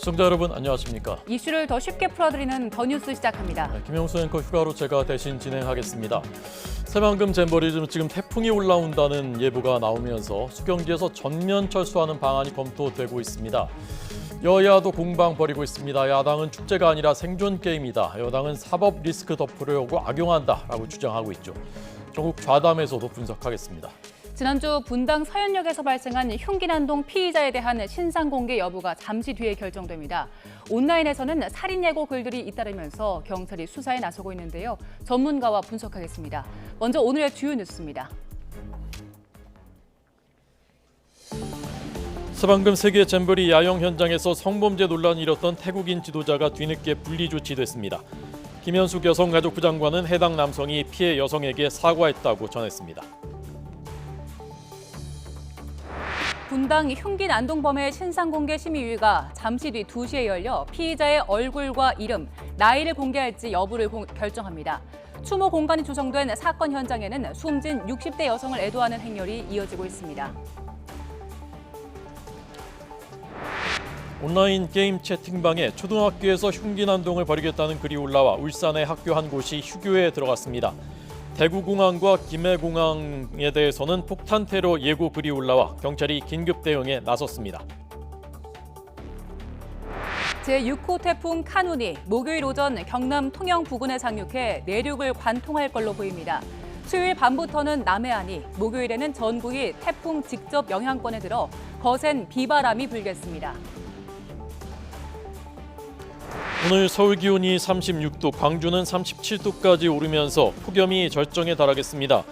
시청자 여러분 안녕하십니까? 이슈를 더 쉽게 풀어드리는 더 뉴스 시작합니다. 김영수 앵커 휴가로 제가 대신 진행하겠습니다. 새만금 잼버리 지금 태풍이 올라온다는 예보가 나오면서 수경지에서 전면 철수하는 방안이 검토되고 있습니다. 여야도 공방 벌이고 있습니다. 야당은 축제가 아니라 생존 게임이다. 여당은 사법 리스크 덮으려고 악용한다라고 주장하고 있죠. 전국 좌담에서도 분석하겠습니다. 지난주 분당 서현역에서 발생한 흉기 난동 피의자에 대한 신상 공개 여부가 잠시 뒤에 결정됩니다. 온라인에서는 살인 예고 글들이 잇따르면서 경찰이 수사에 나서고 있는데요. 전문가와 분석하겠습니다. 먼저 오늘의 주요 뉴스입니다. 새만금 세계 잼버리 야영 현장에서 성범죄 논란이 일었던 태국인 지도자가 뒤늦게 분리 조치됐습니다. 김현숙 여성가족부 장관은 해당 남성이 피해 여성에게 사과했다고 전했습니다. 분당 흉기 난동범의 신상공개 심의위가 잠시 뒤 2시에 열려 피의자의 얼굴과 이름, 나이를 공개할지 여부를 결정합니다. 추모 공간이 조성된 사건 현장에는 숨진 60대 여성을 애도하는 행렬이 이어지고 있습니다. 온라인 게임 채팅방에 초등학교에서 흉기 난동을 벌이겠다는 글이 올라와 울산의 학교 한 곳이 휴교에 들어갔습니다. 대구공항과 김해공항에 대해서는 폭탄 테러 예고 글이 올라와 경찰이 긴급 대응에 나섰습니다. 제6호 태풍 카눈이 목요일 오전 경남 통영 부근에 상륙해 내륙을 관통할 걸로 보입니다. 수요일 밤부터는 남해안이, 목요일에는 전국이 태풍 직접 영향권에 들어 거센 비바람이 불겠습니다. 오늘 서울 기온이 36도, 광주는 37도까지 오르면서 폭염이 절정에 달하겠습니다.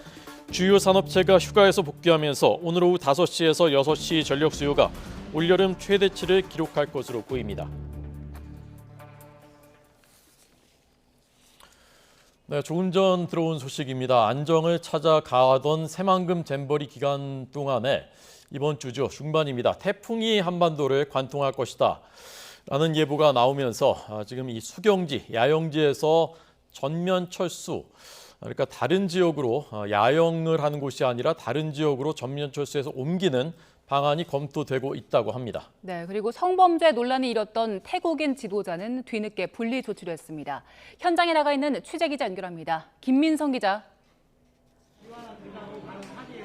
주요 산업체가 휴가에서 복귀하면서 오늘 오후 5시에서 6시 전력 수요가 올여름 최대치를 기록할 것으로 보입니다. 네, 조금 전 들어온 소식입니다. 안정을 찾아가던 새만금 잼버리 기간 동안에 이번 주죠, 중반입니다. 태풍이 한반도를 관통할 것이다 라는 예보가 나오면서 지금 이 수경지, 야영지에서 전면 철수, 그러니까 다른 지역으로 야영을 하는 곳이 아니라 다른 지역으로 전면 철수해서 옮기는 방안이 검토되고 있다고 합니다. 네, 그리고 성범죄 논란이 일었던 태국인 지도자는 뒤늦게 분리 조치됐습니다. 현장에 나가 있는 취재기자 연결합니다. 김민성 기자.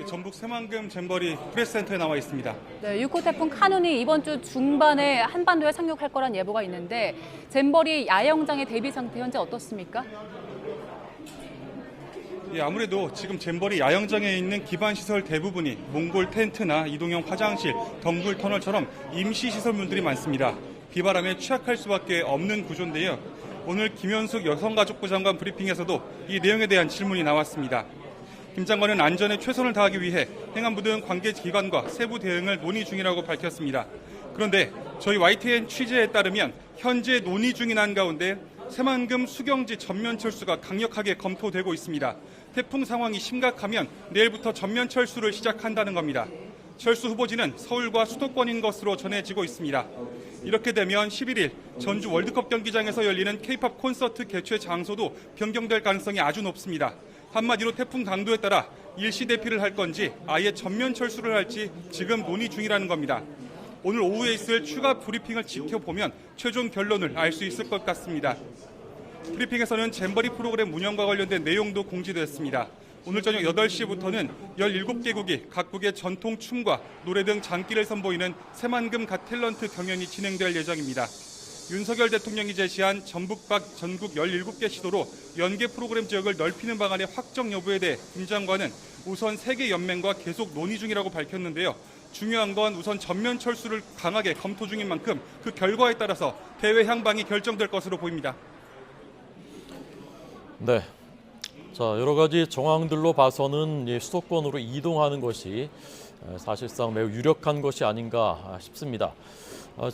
전북 새만금 잼버리 프레스센터에 나와 있습니다. 네, 6호 태풍 카눈이 이번 주 중반에 한반도에 상륙할 거란 예보가 있는데 잼버리 야영장의 대비 상태 현재 어떻습니까? 예, 아무래도 지금 잼버리 야영장에 있는 기반 시설 대부분이 몽골 텐트나 이동형 화장실, 덩굴 터널처럼 임시 시설물들이 많습니다. 비바람에 취약할 수밖에 없는 구조인데요. 오늘 김현숙 여성가족부 장관 브리핑에서도 이 내용에 대한 질문이 나왔습니다. 김 장관은 안전에 최선을 다하기 위해 행안부 등 관계기관과 세부 대응을 논의 중이라고 밝혔습니다. 그런데 저희 YTN 취재에 따르면 현재 논의 중인 한가운데 새만금 수경지 전면 철수가 강력하게 검토되고 있습니다. 태풍 상황이 심각하면 내일부터 전면 철수를 시작한다는 겁니다. 철수 후보지는 서울과 수도권인 것으로 전해지고 있습니다. 이렇게 되면 11일 전주 월드컵 경기장에서 열리는 K-팝 콘서트 개최 장소도 변경될 가능성이 아주 높습니다. 한마디로 태풍 강도에 따라 일시 대피를 할 건지 아예 전면 철수를 할지 지금 논의 중이라는 겁니다. 오늘 오후에 있을 추가 브리핑을 지켜보면 최종 결론을 알 수 있을 것 같습니다. 브리핑에서는 잼버리 프로그램 운영과 관련된 내용도 공지됐습니다. 오늘 저녁 8시부터는 17개국이 각국의 전통 춤과 노래 등 장기를 선보이는 새만금 갓 탤런트 경연이 진행될 예정입니다. 윤석열 대통령이 제시한 전북박 전국 17개 시도로 연계 프로그램 지역을 넓히는 방안의 확정 여부에 대해 김 장관은 우선 세계 연맹과 계속 논의 중이라고 밝혔는데요. 중요한 건 우선 전면 철수를 강하게 검토 중인 만큼 그 결과에 따라서 대회 향방이 결정될 것으로 보입니다. 네, 자 여러 가지 정황들로 봐서는 수도권으로 이동하는 것이 사실상 매우 유력한 것이 아닌가 싶습니다.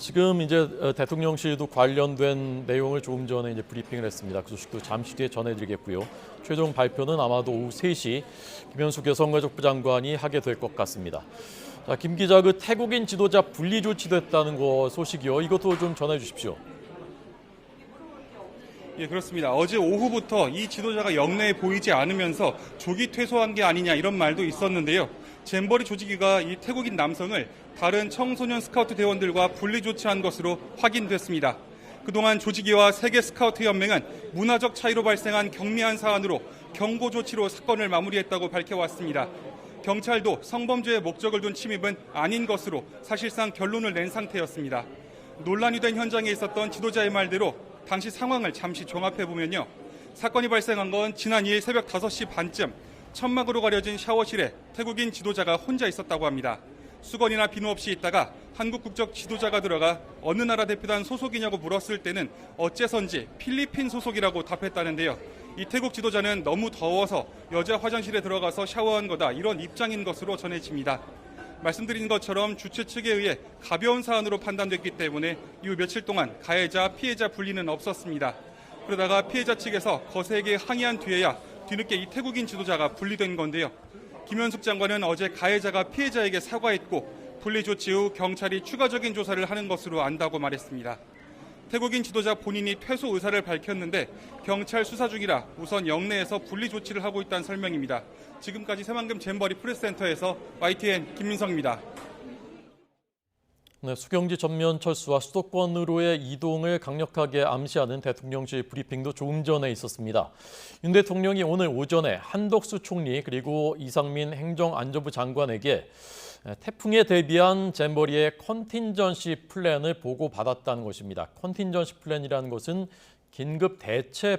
지금 이제 대통령실도 관련된 내용을 조금 전에 이제 브리핑을 했습니다. 그 소식도 잠시 뒤에 전해드리겠고요. 최종 발표는 아마도 오후 3시 김현숙 여성가족부 장관이 하게 될 것 같습니다. 자, 김 기자, 그 태국인 지도자 분리 조치됐다는 거 소식이요. 이것도 좀 전해 주십시오. 예, 그렇습니다. 어제 오후부터 이 지도자가 영내에 보이지 않으면서 조기 퇴소한 게 아니냐 이런 말도 있었는데요. 잼버리 조직위가 이 태국인 남성을 다른 청소년 스카우트 대원들과 분리 조치한 것으로 확인됐습니다. 그동안 조직위와 세계 스카우트 연맹은 문화적 차이로 발생한 경미한 사안으로 경고 조치로 사건을 마무리했다고 밝혀왔습니다. 경찰도 성범죄의 목적을 둔 침입은 아닌 것으로 사실상 결론을 낸 상태였습니다. 논란이 된 현장에 있었던 지도자의 말대로 당시 상황을 잠시 종합해보면요. 사건이 발생한 건 지난 2일 새벽 5시 반쯤 천막으로 가려진 샤워실에 태국인 지도자가 혼자 있었다고 합니다. 수건이나 비누 없이 있다가 한국 국적 지도자가 들어가 어느 나라 대표단 소속이냐고 물었을 때는 어째선지 필리핀 소속이라고 답했다는데요. 이 태국 지도자는 너무 더워서 여자 화장실에 들어가서 샤워한 거다, 이런 입장인 것으로 전해집니다. 말씀드린 것처럼 주최 측에 의해 가벼운 사안으로 판단됐기 때문에 이후 며칠 동안 가해자, 피해자 분리는 없었습니다. 그러다가 피해자 측에서 거세게 항의한 뒤에야 뒤늦게 이 태국인 지도자가 분리된 건데요. 김현숙 장관은 어제 가해자가 피해자에게 사과했고 분리 조치 후 경찰이 추가적인 조사를 하는 것으로 안다고 말했습니다. 태국인 지도자 본인이 퇴소 의사를 밝혔는데 경찰 수사 중이라 우선 영내에서 분리 조치를 하고 있다는 설명입니다. 지금까지 새만금 잼버리 프레스센터에서 YTN 김민성입니다. 네, 수경지 전면 철수와 수도권으로의 이동을 강력하게 암시하는 대통령실 브리핑도 조금 전에 있었습니다. 윤 대통령이 오늘 오전에 한덕수 총리 그리고 이상민 행정안전부 장관에게 태풍에 대비한 잼버리의 컨틴전시 플랜을 보고받았다는 것입니다. 컨틴전시 플랜이라는 것은 긴급 대체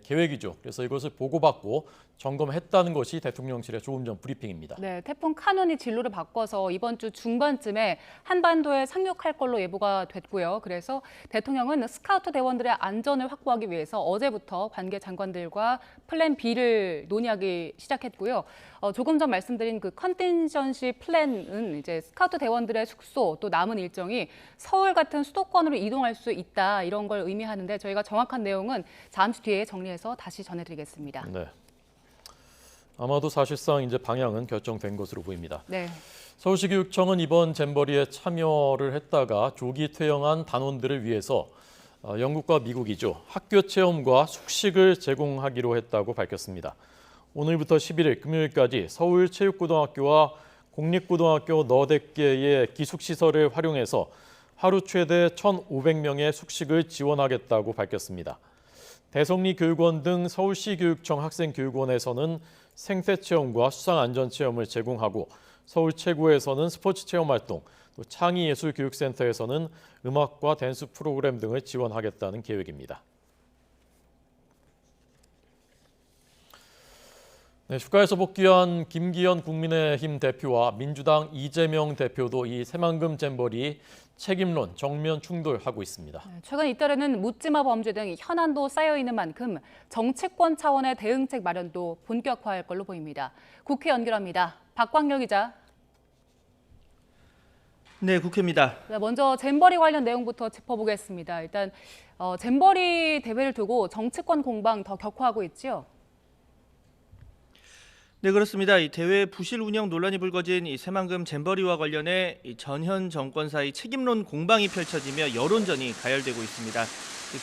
계획이죠. 그래서 이것을 보고받고 점검했다는 것이 대통령실의 조금 전 브리핑입니다. 네, 태풍 카눈이 진로를 바꿔서 이번 주 중반쯤에 한반도에 상륙할 걸로 예보가 됐고요. 그래서 대통령은 스카우트 대원들의 안전을 확보하기 위해서 어제부터 관계 장관들과 플랜 B를 논의하기 시작했고요. 조금 전 말씀드린 그 컨틴전시 플랜은 이제 스카우트 대원들의 숙소 또 남은 일정이 서울 같은 수도권으로 이동할 수 있다, 이런 걸 의미하는데 저희가 정확한 내용은 잠시 뒤에 정리해서 다시 전해드리겠습니다. 네. 아마도 사실상 이제 방향은 결정된 것으로 보입니다. 네. 서울시 교육청은 이번 잼버리에 참여를 했다가 조기 퇴영한 단원들을 위해서 영국과 미국이죠. 학교 체험과 숙식을 제공하기로 했다고 밝혔습니다. 오늘부터 11일 금요일까지 서울체육고등학교와 공립고등학교 4개의 기숙시설을 활용해서 하루 최대 1,500명의 숙식을 지원하겠다고 밝혔습니다. 대성리 교육원 등 서울시 교육청 학생교육원에서는 생태체험과 수상안전체험을 제공하고 서울체구에서는 스포츠체험활동, 또 창의예술교육센터에서는 음악과 댄스 프로그램 등을 지원하겠다는 계획입니다. 네, 휴가에서 복귀한 김기현 국민의힘 대표와 민주당 이재명 대표도 이 새만금 잼버리 책임론 정면 충돌하고 있습니다. 최근 잇따르는 묻지마 범죄 등 현안도 쌓여 있는 만큼 정치권 차원의 대응책 마련도 본격화할 걸로 보입니다. 국회 연결합니다. 박광렬 기자. 네, 국회입니다. 먼저 잼버리 관련 내용부터 짚어보겠습니다. 일단 잼버리 대회를 두고 정치권 공방 더 격화하고 있지요? 네, 그렇습니다. 이 대회 부실 운영 논란이 불거진 이 새만금 잼버리와 관련해 이 전현 정권 사이 책임론 공방이 펼쳐지며 여론전이 가열되고 있습니다.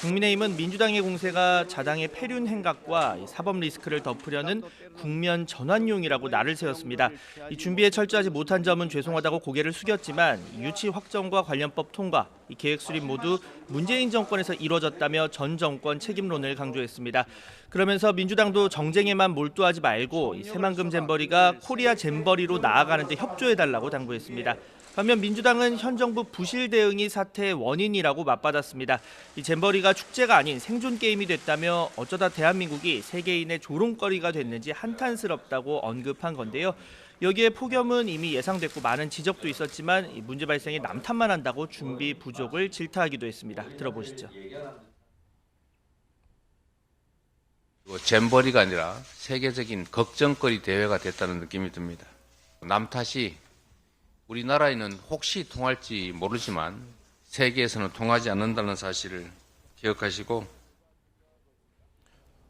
국민의힘은 민주당의 공세가 자당의 폐륜 행각과 사법 리스크를 덮으려는 국면 전환용이라고 날을 세웠습니다. 이 준비에 철저하지 못한 점은 죄송하다고 고개를 숙였지만 유치 확정과 관련법 통과, 이 계획 수립 모두 문재인 정권에서 이루어졌다며 전 정권 책임론을 강조했습니다. 그러면서 민주당도 정쟁에만 몰두하지 말고 이 새만금 잼버리가 코리아 잼버리로 나아가는 데 협조해달라고 당부했습니다. 반면 민주당은 현 정부 부실 대응이 사태의 원인이라고 맞받았습니다. 이 잼버리가 축제가 아닌 생존 게임이 됐다며 어쩌다 대한민국이 세계인의 조롱거리가 됐는지 한탄스럽다고 언급한 건데요. 여기에 폭염은 이미 예상됐고 많은 지적도 있었지만 이 문제 발생이 남탓만 한다고 준비 부족을 질타하기도 했습니다. 들어보시죠. 잼버리가 아니라 세계적인 걱정거리 대회가 됐다는 느낌이 듭니다. 남탓이 우리나라에는 혹시 통할지 모르지만 세계에서는 통하지 않는다는 사실을 기억하시고.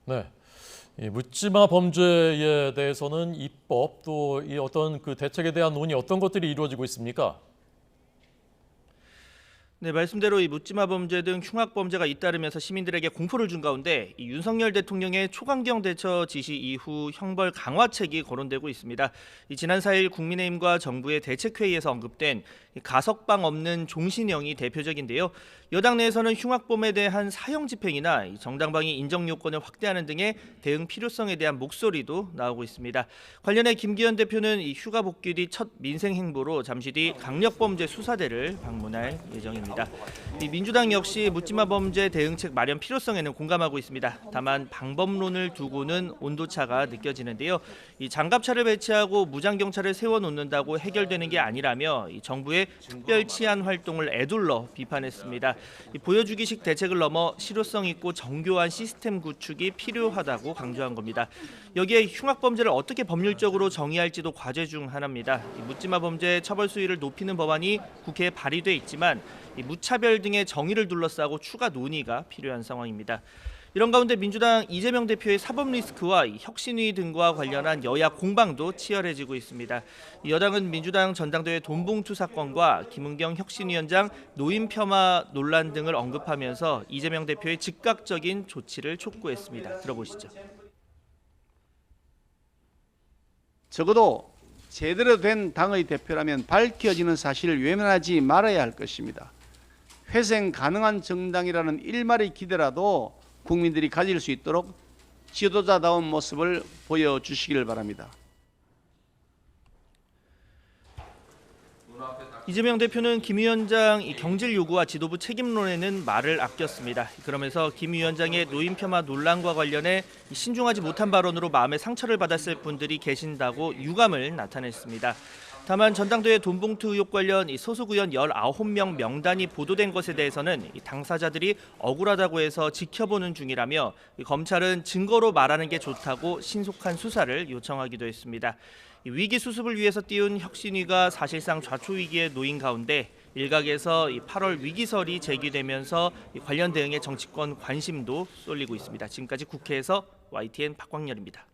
네, 이 묻지마 범죄에 대해서는 입법 또 이 어떤 그 대책에 대한 논의 어떤 것들이 이루어지고 있습니까? 네, 말씀대로 이 묻지마 범죄 등 흉악 범죄가 잇따르면서 시민들에게 공포를 준 가운데 이 윤석열 대통령의 초강경 대처 지시 이후 형벌 강화책이 거론되고 있습니다. 지난 4일 국민의힘과 정부의 대책회의에서 언급된 가석방 없는 종신형이 대표적인데요. 여당 내에서는 흉악범에 대한 사형 집행이나 정당방위 인정 요건을 확대하는 등의 대응 필요성에 대한 목소리도 나오고 있습니다. 관련해 김기현 대표는 이 휴가 복귀 뒤 첫 민생 행보로 잠시 뒤 강력범죄 수사대를 방문할 예정입니다. 이 민주당 역시 묻지마 범죄 대응책 마련 필요성에는 공감하고 있습니다. 다만 방법론을 두고는 온도차가 느껴지는데요. 이 장갑차를 배치하고 무장경찰을 세워놓는다고 해결되는 게 아니라며 이 정부의 특별 치안 활동을 에둘러 비판했습니다. 이 보여주기식 대책을 넘어 실효성 있고 정교한 시스템 구축이 필요하다고 강조한 겁니다. 여기에 흉악범죄를 어떻게 법률적으로 정의할지도 과제 중 하나입니다. 이 묻지마 범죄 처벌 수위를 높이는 법안이 국회에 발의돼 있지만 이 무차별 등의 정의를 둘러싸고 추가 논의가 필요한 상황입니다. 이런 가운데 민주당 이재명 대표의 사법 리스크와 혁신위 등과 관련한 여야 공방도 치열해지고 있습니다. 여당은 민주당 전당대회 돈봉투 사건과 김은경 혁신위원장 노인 폄하 논란 등을 언급하면서 이재명 대표의 즉각적인 조치를 촉구했습니다. 들어보시죠. 적어도 제대로 된 당의 대표라면 밝혀지는 사실을 외면하지 말아야 할 것입니다. 회생 가능한 정당이라는 일말의 기대라도 국민들이 가질 수 있도록 지도자다운 모습을 보여주시기를 바랍니다. 이재명 대표는 김 위원장 경질 요구와 지도부 책임론에는 말을 아꼈습니다. 그러면서 김 위원장의 노인 폄하 논란과 관련해 신중하지 못한 발언으로 마음의 상처를 받았을 분들이 계신다고 유감을 나타냈습니다. 다만 전당대회 돈봉투 의혹 관련 소속 의원 19명 명단이 보도된 것에 대해서는 당사자들이 억울하다고 해서 지켜보는 중이라며 검찰은 증거로 말하는 게 좋다고 신속한 수사를 요청하기도 했습니다. 위기 수습을 위해서 띄운 혁신위가 사실상 좌초위기에 놓인 가운데 일각에서 8월 위기설이 제기되면서 관련 대응에 정치권 관심도 쏠리고 있습니다. 지금까지 국회에서 YTN 박광렬입니다.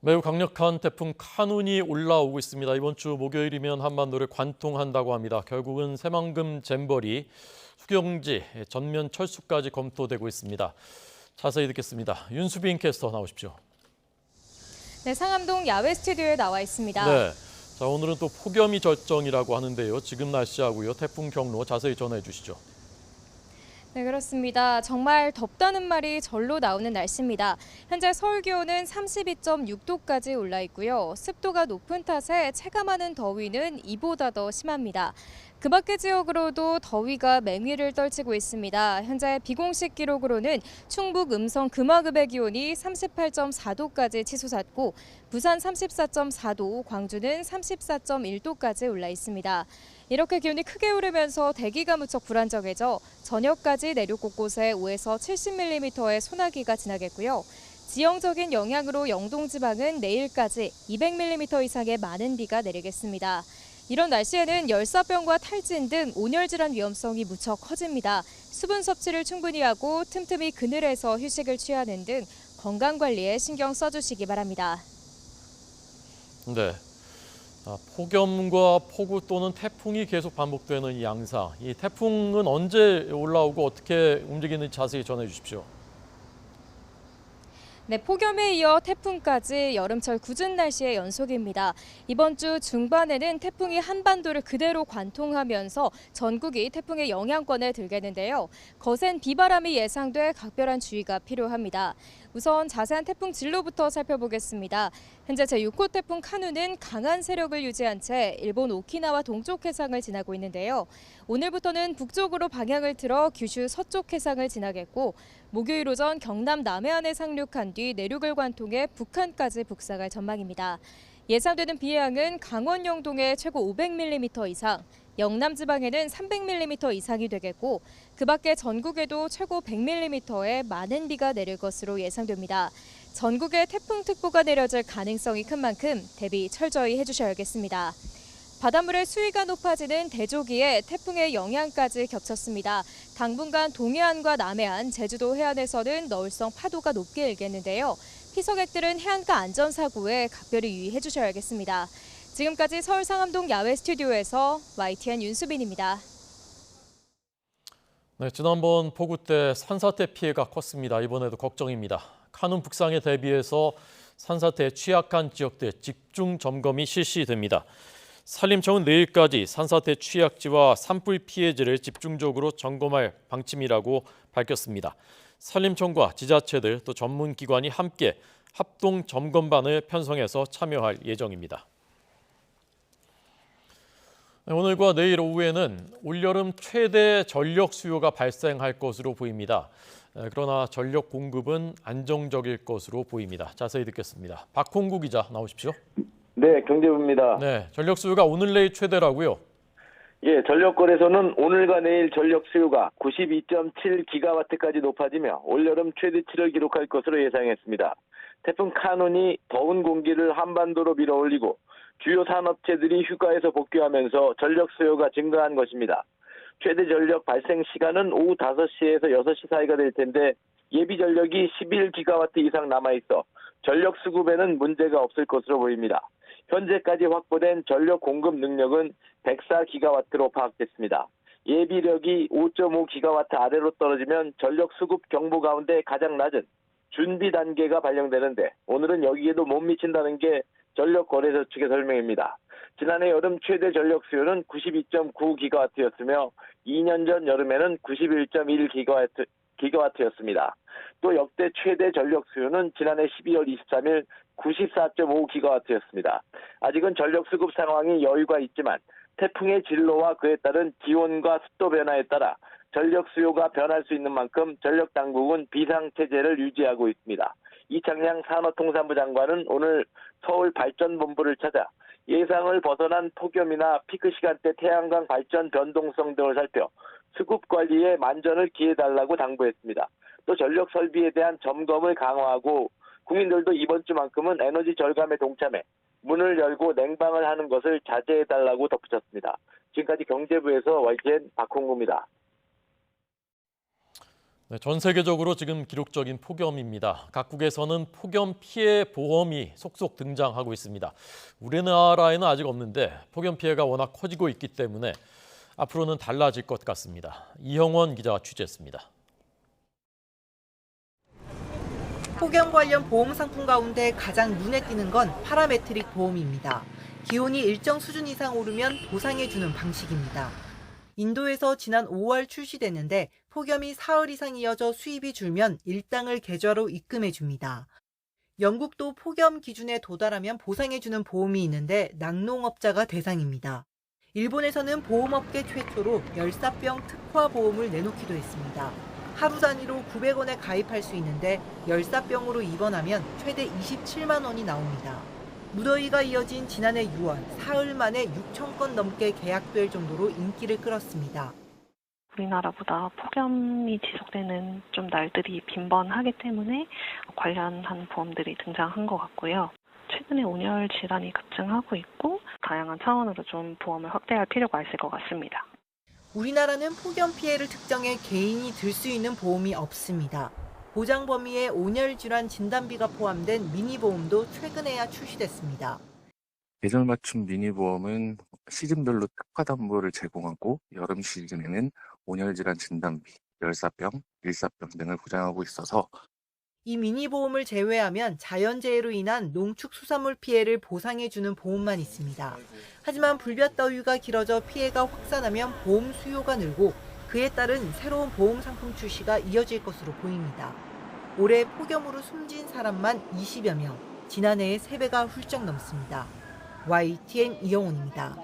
매우 강력한 태풍 카눈이 올라오고 있습니다. 이번 주 목요일이면 한반도를 관통한다고 합니다. 결국은 새만금 잼버리, 수경지, 전면 철수까지 검토되고 있습니다. 자세히 듣겠습니다. 윤수빈 캐스터 나오십시오. 네, 상암동 야외 스튜디오에 나와 있습니다. 네, 자 오늘은 또 폭염이 절정이라고 하는데요. 지금 날씨하고요. 태풍 경로 자세히 전해 주시죠. 네, 그렇습니다. 정말 덥다는 말이 절로 나오는 날씨입니다. 현재 서울 기온은 32.6도까지 올라 있고요. 습도가 높은 탓에 체감하는 더위는 이보다 더 심합니다. 그 밖의 지역으로도 더위가 맹위를 떨치고 있습니다. 현재 비공식 기록으로는 충북 음성 금화급의 기온이 38.4도까지 치솟았고 부산 34.4도, 광주는 34.1도까지 올라 있습니다. 이렇게 기온이 크게 오르면서 대기가 무척 불안정해져 저녁까지 내륙 곳곳에 5에서 70mm의 소나기가 지나겠고요. 지형적인 영향으로 영동 지방은 내일까지 200mm 이상의 많은 비가 내리겠습니다. 이런 날씨에는 열사병과 탈진 등 온열 질환 위험성이 무척 커집니다. 수분 섭취를 충분히 하고 틈틈이 그늘에서 휴식을 취하는 등 건강 관리에 신경 써주시기 바랍니다. 네, 폭염과 폭우 또는 태풍이 계속 반복되는 이 양상. 이 태풍은 언제 올라오고 어떻게 움직이는지 자세히 전해 주십시오. 네, 폭염에 이어 태풍까지 여름철 궂은 날씨의 연속입니다. 이번 주 중반에는 태풍이 한반도를 그대로 관통하면서 전국이 태풍의 영향권에 들겠는데요. 거센 비바람이 예상돼 각별한 주의가 필요합니다. 우선 자세한 태풍 진로부터 살펴보겠습니다. 현재 제6호 태풍 카눈은 강한 세력을 유지한 채 일본 오키나와 동쪽 해상을 지나고 있는데요. 오늘부터는 북쪽으로 방향을 틀어 규슈 서쪽 해상을 지나겠고 목요일 오전 경남 남해안에 상륙한 뒤 내륙을 관통해 북한까지 북상할 전망입니다. 예상되는 비의 양은 강원 영동에 최고 500mm 이상, 영남 지방에는 300mm 이상이 되겠고 그 밖에 전국에도 최고 100mm의 많은 비가 내릴 것으로 예상됩니다. 전국에 태풍특보가 내려질 가능성이 큰 만큼 대비 철저히 해주셔야겠습니다. 바닷물의 수위가 높아지는 대조기에 태풍의 영향까지 겹쳤습니다. 당분간 동해안과 남해안, 제주도 해안에서는 너울성 파도가 높게 일겠는데요. 피서객들은 해안가 안전사고에 각별히 유의해 주셔야겠습니다. 지금까지 서울 상암동 야외 스튜디오에서 YTN 윤수빈입니다. 네, 지난번 폭우 때 산사태 피해가 컸습니다. 이번에도 걱정입니다. 카눈 북상에 대비해서 산사태에 취약한 지역대 집중 점검이 실시됩니다. 산림청은 내일까지 산사태 취약지와 산불 피해지를 집중적으로 점검할 방침이라고 밝혔습니다. 산림청과 지자체들 또 전문기관이 함께 합동 점검반을 편성해서 참여할 예정입니다. 오늘과 내일 오후에는 올여름 최대 전력 수요가 발생할 것으로 보입니다. 그러나 전력 공급은 안정적일 것으로 보입니다. 자세히 듣겠습니다. 박홍구 기자 나오십시오. 네, 경제부입니다. 네, 전력 수요가 오늘 내일 최대라고요? 예, 전력거래소는 오늘과 내일 전력 수요가 92.7기가와트까지 높아지며 올여름 최대치를 기록할 것으로 예상했습니다. 태풍 카눈이 더운 공기를 한반도로 밀어올리고 주요 산업체들이 휴가에서 복귀하면서 전력 수요가 증가한 것입니다. 최대 전력 발생 시간은 오후 5시에서 6시 사이가 될 텐데 예비 전력이 11기가와트 이상 남아있어 전력 수급에는 문제가 없을 것으로 보입니다. 현재까지 확보된 전력 공급 능력은 104기가와트로 파악됐습니다. 예비력이 5.5기가와트 아래로 떨어지면 전력 수급 경보 가운데 가장 낮은 준비 단계가 발령되는데 오늘은 여기에도 못 미친다는 게 전력거래소 측의 설명입니다. 지난해 여름 최대 전력 수요는 92.9기가와트였으며 2년 전 여름에는 91.1기가와트였습니다. 또 역대 최대 전력 수요는 지난해 12월 23일 94.5기가와트였습니다. 아직은 전력 수급 상황이 여유가 있지만 태풍의 진로와 그에 따른 기온과 습도 변화에 따라 전력 수요가 변할 수 있는 만큼 전력 당국은 비상체제를 유지하고 있습니다. 이창양 산업통상부 장관은 오늘 서울 발전본부를 찾아 예상을 벗어난 폭염이나 피크 시간대 태양광 발전 변동성 등을 살펴 수급 관리에 만전을 기해달라고 당부했습니다. 또 전력 설비에 대한 점검을 강화하고 국민들도 이번 주만큼은 에너지 절감에 동참해 문을 열고 냉방을 하는 것을 자제해달라고 덧붙였습니다. 지금까지 경제부에서 YTN 박홍구입니다. 네, 전 세계적으로 지금 기록적인 폭염입니다. 각국에서는 폭염 피해 보험이 속속 등장하고 있습니다. 우리나라에는 아직 없는데 폭염 피해가 워낙 커지고 있기 때문에 앞으로는 달라질 것 같습니다. 이형원 기자가 취재했습니다. 폭염 관련 보험 상품 가운데 가장 눈에 띄는 건 파라메트릭 보험입니다. 기온이 일정 수준 이상 오르면 보상해주는 방식입니다. 인도에서 지난 5월 출시됐는데 폭염이 사흘 이상 이어져 수입이 줄면 일당을 계좌로 입금해줍니다. 영국도 폭염 기준에 도달하면 보상해주는 보험이 있는데 낙농업자가 대상입니다. 일본에서는 보험업계 최초로 열사병 특화 보험을 내놓기도 했습니다. 하루 단위로 900원에 가입할 수 있는데 열사병으로 입원하면 최대 27만 원이 나옵니다. 무더위가 이어진 지난해 6월, 사흘 만에 6천 건 넘게 계약될 정도로 인기를 끌었습니다. 우리나라보다 폭염이 지속되는 좀 날들이 빈번하기 때문에 관련한 보험들이 등장한 것 같고요. 최근에 온열 질환이 급증하고 있고 다양한 차원으로 좀 보험을 확대할 필요가 있을 것 같습니다. 우리나라는 폭염 피해를 특정해 개인이 들 수 있는 보험이 없습니다. 보장 범위에 온열 질환 진단비가 포함된 미니보험도 최근에야 출시됐습니다. 계절 맞춤 미니보험은 시즌별로 특화 담보를 제공하고 여름 시즌에는 온열질환 진단비, 열사병, 일사병 등을 보장하고 있어서 이 미니보험을 제외하면 자연재해로 인한 농축수산물 피해를 보상해주는 보험만 있습니다. 하지만 불볕더위가 길어져 피해가 확산하면 보험 수요가 늘고 그에 따른 새로운 보험 상품 출시가 이어질 것으로 보입니다. 올해 폭염으로 숨진 사람만 20여 명, 지난해의 3배가 훌쩍 넘습니다. YTN 이영훈입니다.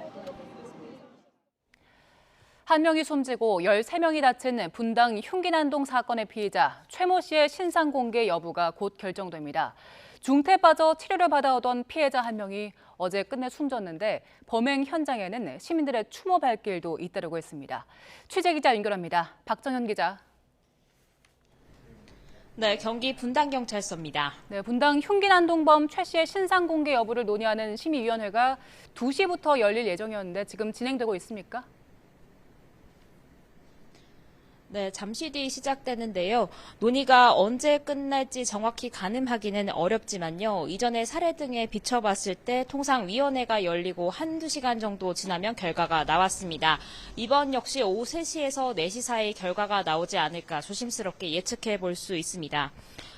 한 명이 숨지고 13명이 다친 분당 흉기난동 사건의 피의자 최모 씨의 신상 공개 여부가 곧 결정됩니다. 중태에 빠져 치료를 받아오던 피해자 한 명이 어제 끝내 숨졌는데 범행 현장에는 시민들의 추모 발길도 잇따르고 있습니다. 취재기자 연결합니다. 박정현 기자. 네, 경기 분당경찰서입니다. 네, 분당 흉기난동범 최 씨의 신상 공개 여부를 논의하는 심의위원회가 2시부터 열릴 예정이었는데 지금 진행되고 있습니까? 네, 잠시 뒤 시작되는데요. 논의가 언제 끝날지 정확히 가늠하기는 어렵지만요. 이전에 사례 등에 비춰봤을 때 통상 위원회가 열리고 한두 시간 정도 지나면 결과가 나왔습니다. 이번 역시 오후 3시에서 4시 사이 결과가 나오지 않을까 조심스럽게 예측해 볼 수 있습니다.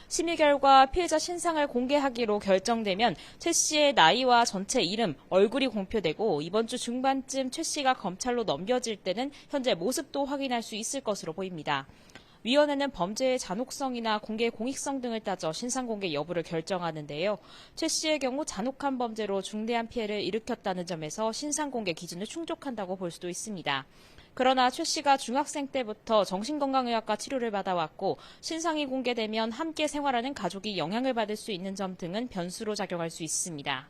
심의 결과 피해자 신상을 공개하기로 결정되면 최 씨의 나이와 전체 이름, 얼굴이 공표되고 이번 주 중반쯤 최 씨가 검찰로 넘겨질 때는 현재 모습도 확인할 수 있을 것으로 보입니다. 위원회는 범죄의 잔혹성이나 공개 공익성 등을 따져 신상 공개 여부를 결정하는데요. 최 씨의 경우 잔혹한 범죄로 중대한 피해를 일으켰다는 점에서 신상 공개 기준을 충족한다고 볼 수도 있습니다. 그러나 최 씨가 중학생 때부터 정신건강의학과 치료를 받아왔고 신상이 공개되면 함께 생활하는 가족이 영향을 받을 수 있는 점 등은 변수로 작용할 수 있습니다.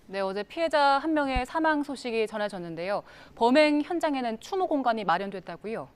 네, 어제 피해자 한 명의 사망 소식이 전해졌는데요. 범행 현장에는 추모 공간이 마련됐다고요?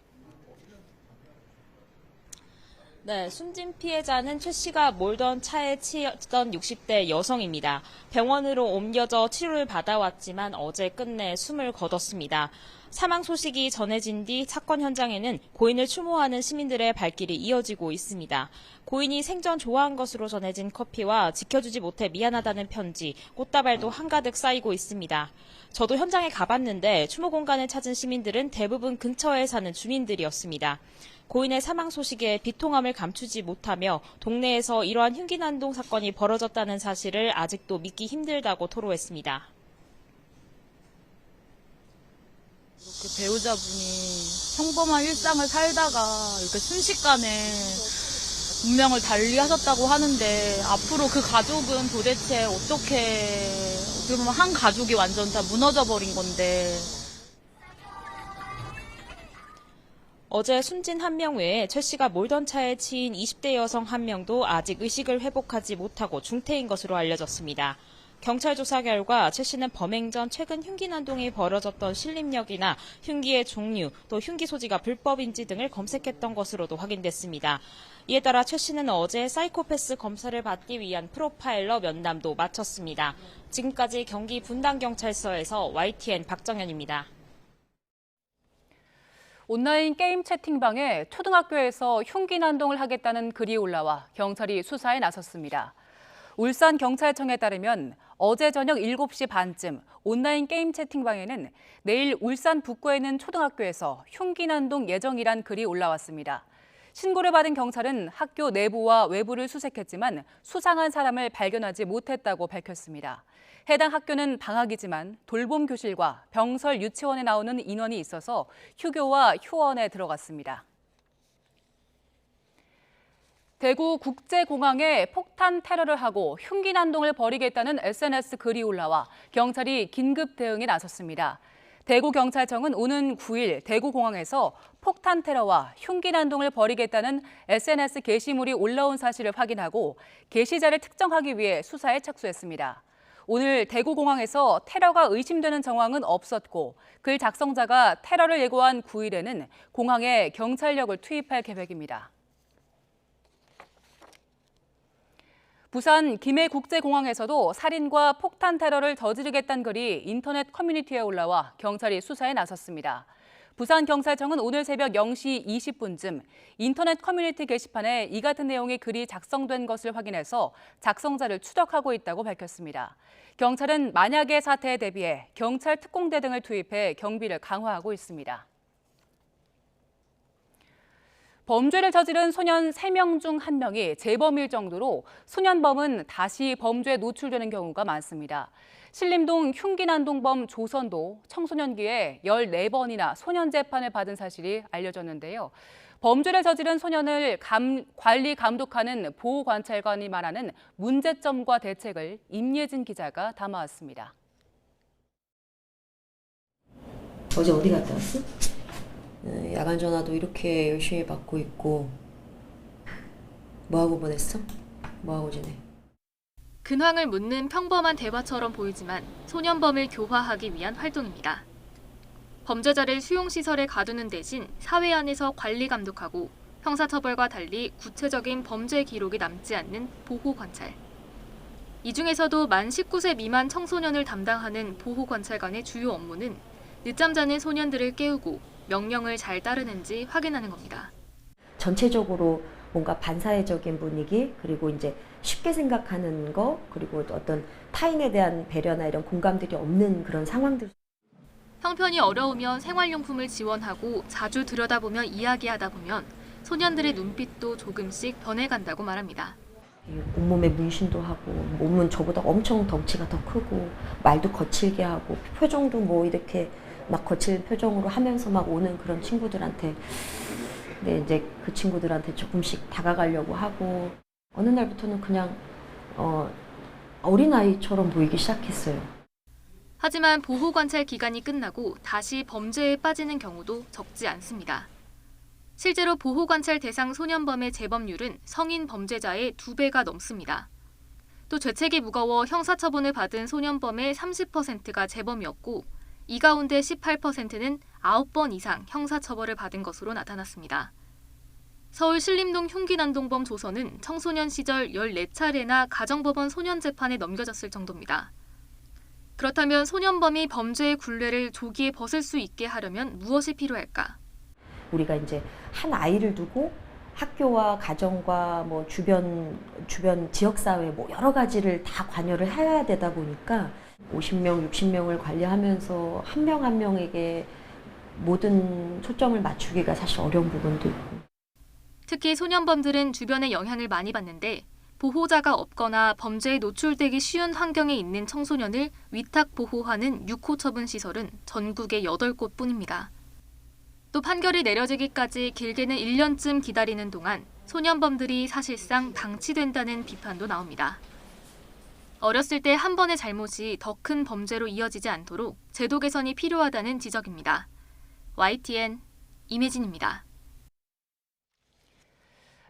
네, 숨진 피해자는 최 씨가 몰던 차에 치였던 60대 여성입니다. 병원으로 옮겨져 치료를 받아왔지만 어제 끝내 숨을 거뒀습니다. 사망 소식이 전해진 뒤 사건 현장에는 고인을 추모하는 시민들의 발길이 이어지고 있습니다. 고인이 생전 좋아한 것으로 전해진 커피와 지켜주지 못해 미안하다는 편지, 꽃다발도 한가득 쌓이고 있습니다. 저도 현장에 가봤는데 추모 공간을 찾은 시민들은 대부분 근처에 사는 주민들이었습니다. 고인의 사망 소식에 비통함을 감추지 못하며 동네에서 이러한 흉기난동 사건이 벌어졌다는 사실을 아직도 믿기 힘들다고 토로했습니다. 이렇게 배우자분이 평범한 일상을 살다가 이렇게 순식간에 운명을 달리하셨다고 하는데 앞으로 그 가족은 도대체 어떻게 보면 한 가족이 완전 다 무너져 버린 건데. 어제 숨진 한 명 외에 최 씨가 몰던 차에 치인 20대 여성 한 명도 아직 의식을 회복하지 못하고 중태인 것으로 알려졌습니다. 경찰 조사 결과 최 씨는 범행 전 최근 흉기 난동이 벌어졌던 신림역이나 흉기의 종류, 또 흉기 소지가 불법인지 등을 검색했던 것으로도 확인됐습니다. 이에 따라 최 씨는 어제 사이코패스 검사를 받기 위한 프로파일러 면담도 마쳤습니다. 지금까지 경기 분당경찰서에서 YTN 박정현입니다. 온라인 게임 채팅방에 초등학교에서 흉기 난동을 하겠다는 글이 올라와 경찰이 수사에 나섰습니다. 울산경찰청에 따르면 어제 저녁 7시 반쯤 온라인 게임 채팅방에는 내일 울산 북구에 있는 초등학교에서 흉기 난동 예정이란 글이 올라왔습니다. 신고를 받은 경찰은 학교 내부와 외부를 수색했지만 수상한 사람을 발견하지 못했다고 밝혔습니다. 해당 학교는 방학이지만 돌봄 교실과 병설 유치원에 나오는 인원이 있어서 휴교와 휴원에 들어갔습니다. 대구 국제공항에 폭탄 테러를 하고 흉기 난동을 벌이겠다는 SNS 글이 올라와 경찰이 긴급 대응에 나섰습니다. 대구경찰청은 오는 9일 대구공항에서 폭탄 테러와 흉기 난동을 벌이겠다는 SNS 게시물이 올라온 사실을 확인하고 게시자를 특정하기 위해 수사에 착수했습니다. 오늘 대구공항에서 테러가 의심되는 정황은 없었고 글 작성자가 테러를 예고한 9일에는 공항에 경찰력을 투입할 계획입니다. 부산 김해국제공항에서도 살인과 폭탄 테러를 저지르겠다는 글이 인터넷 커뮤니티에 올라와 경찰이 수사에 나섰습니다. 부산경찰청은 오늘 새벽 0시 20분쯤 인터넷 커뮤니티 게시판에 이 같은 내용의 글이 작성된 것을 확인해서 작성자를 추적하고 있다고 밝혔습니다. 경찰은 만약의 사태에 대비해 경찰 특공대 등을 투입해 경비를 강화하고 있습니다. 범죄를 저지른 소년 3명 중 1명이 재범일 정도로 소년범은 다시 범죄에 노출되는 경우가 많습니다. 신림동 흉기난동범 조선도 청소년기에 14번이나 소년 재판을 받은 사실이 알려졌는데요. 범죄를 저지른 소년을 관리 감독하는 보호관찰관이 말하는 문제점과 대책을 임예진 기자가 담아왔습니다. 어제 어디 갔다 왔어? 야간 전화도 이렇게 열심히 받고 있고 뭐하고 보냈어? 뭐하고 지내? 근황을 묻는 평범한 대화처럼 보이지만 소년범을 교화하기 위한 활동입니다. 범죄자를 수용시설에 가두는 대신 사회 안에서 관리 감독하고 형사처벌과 달리 구체적인 범죄 기록이 남지 않는 보호관찰. 이 중에서도 만 19세 미만 청소년을 담당하는 보호관찰관의 주요 업무는 늦잠 자는 소년들을 깨우고 명령을 잘 따르는지 확인하는 겁니다. 전체적으로 뭔가 반사회적인 분위기, 그리고 이제 쉽게 생각하는 거, 그리고 어떤 타인에 대한 배려나 이런 공감들이 없는 그런 상황들. 형편이 어려우면 생활용품을 지원하고 자주 들여다보며 이야기하다 보면 소년들의 눈빛도 조금씩 변해간다고 말합니다. 온몸에 문신도 하고, 몸은 저보다 엄청 덩치가 더 크고, 말도 거칠게 하고, 표정도 뭐 이렇게 막 거칠 표정으로 하면서 막 오는 그런 친구들한테, 네, 이제 그 친구들한테 조금씩 다가가려고 하고, 어느 날부터는 그냥 어린아이처럼 보이기 시작했어요. 하지만 보호관찰 기간이 끝나고 다시 범죄에 빠지는 경우도 적지 않습니다. 실제로 보호관찰 대상 소년범의 재범률은 성인 범죄자의 2배가 넘습니다. 또 죄책이 무거워 형사처분을 받은 소년범의 30%가 재범이었고 이 가운데 18%는 9번 이상 형사처벌을 받은 것으로 나타났습니다. 서울 신림동 흉기난동범 조서는 청소년 시절 14차례나 가정법원 소년재판에 넘겨졌을 정도입니다. 그렇다면 소년범이 범죄의 굴레를 조기에 벗을 수 있게 하려면 무엇이 필요할까? 우리가 이제 한 아이를 두고 학교와 가정과 뭐 주변 지역사회 뭐 여러 가지를 다 관여를 해야 되다 보니까 50명, 60명을 관리하면서 한 명 한 명에게 모든 초점을 맞추기가 사실 어려운 부분도 있고. 특히 소년범들은 주변의 영향을 많이 받는데 보호자가 없거나 범죄에 노출되기 쉬운 환경에 있는 청소년을 위탁 보호하는 6호 처분 시설은 전국에 8곳 뿐입니다. 또 판결이 내려지기까지 길게는 1년쯤 기다리는 동안 소년범들이 사실상 방치된다는 비판도 나옵니다. 어렸을 때 한 번의 잘못이 더 큰 범죄로 이어지지 않도록 제도 개선이 필요하다는 지적입니다. YTN 임혜진입니다.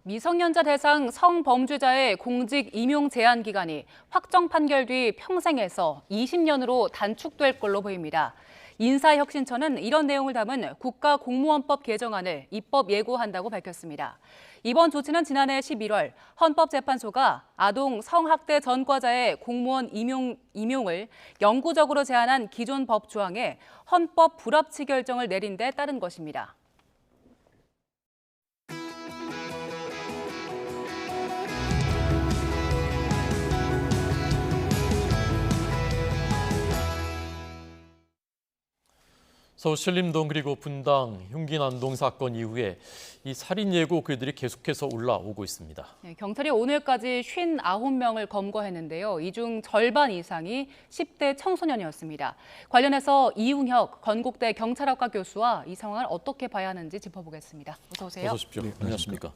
미성년자 대상 성범죄자의 공직 임용 제한 기간이 확정 판결 뒤 평생에서 20년으로 단축될 걸로 보입니다. 인사혁신처는 이런 내용을 담은 국가공무원법 개정안을 입법 예고한다고 밝혔습니다. 이번 조치는 지난해 11월 헌법재판소가 아동 성학대 전과자의 공무원 임용을 영구적으로 제한한 기존 법 조항에 헌법 불합치 결정을 내린 데 따른 것입니다. 서울 신림동 그리고 분당 흉기난동 사건 이후에 이 살인 예고 글들이 계속해서 올라오고 있습니다. 네, 경찰이 오늘까지 59명을 검거했는데요. 이 중 절반 이상이 10대 청소년이었습니다. 관련해서 이웅혁 건국대 경찰학과 교수와 이 상황을 어떻게 봐야 하는지 짚어보겠습니다. 어서 오세요. 어서 오십시오. 네, 안녕하십니까.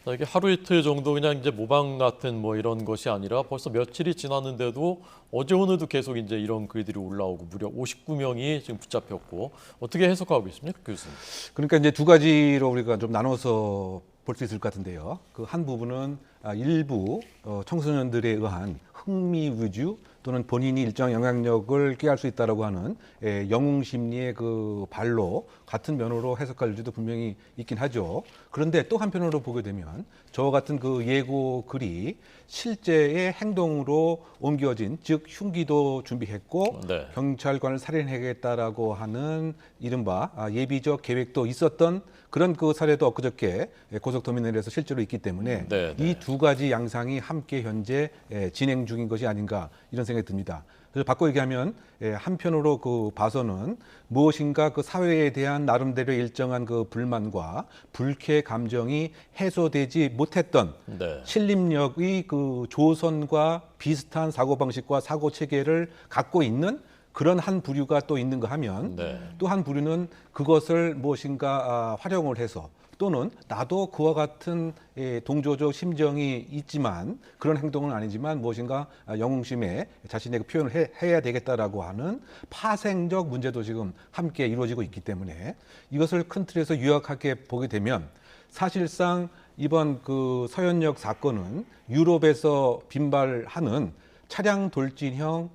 자, 이게 하루 이틀 정도 그냥 이제 모방 같은 뭐 이런 것이 아니라 벌써 며칠이 지났는데도 어제 오늘도 계속 이제 이런 글들이 올라오고 무려 59명이 지금 붙잡혔고 어떻게 해석하고 있습니까, 교수님? 그러니까 이제 두 가지로 우리가 좀 나눠서 볼 수 있을 것 같은데요. 그 한 부분은 일부 청소년들에 의한 흥미 위주 또는 본인이 일정 영향력을 꾀할 수 있다라고 하는 영웅 심리의 그 발로 같은 면으로 해석할 일도 분명히 있긴 하죠. 그런데 또 한편으로 보게 되면 저와 같은 그 예고 글이 실제의 행동으로 옮겨진, 즉 흉기도 준비했고 네. 경찰관을 살인하겠다라고 하는 이른바 예비적 계획도 있었던 그런 그 사례도 엊그저께 고속터미널에서 실제로 있기 때문에 네, 네. 이 두 가지 양상이 함께 현재 진행 중인 것이 아닌가 이런 생각이 듭니다. 그래서 바꿔 얘기하면 한편으로 그 봐서는 무엇인가 그 사회에 대한 나름대로 일정한 그 불만과 불쾌 감정이 해소되지 못했던 네. 신림역의 그 조선과 비슷한 사고방식과 사고 체계를 갖고 있는 그런 한 부류가 또 있는가 하면 네. 또 한 부류는 그것을 무엇인가 활용을 해서 또는 나도 그와 같은 동조적 심정이 있지만 그런 행동은 아니지만 무엇인가 영웅심에 자신의 그 표현을 해야 되겠다라고 하는 파생적 문제도 지금 함께 이루어지고 있기 때문에 이것을 큰 틀에서 요약하게 보게 되면 사실상 이번 그 서현역 사건은 유럽에서 빈발하는 차량 돌진형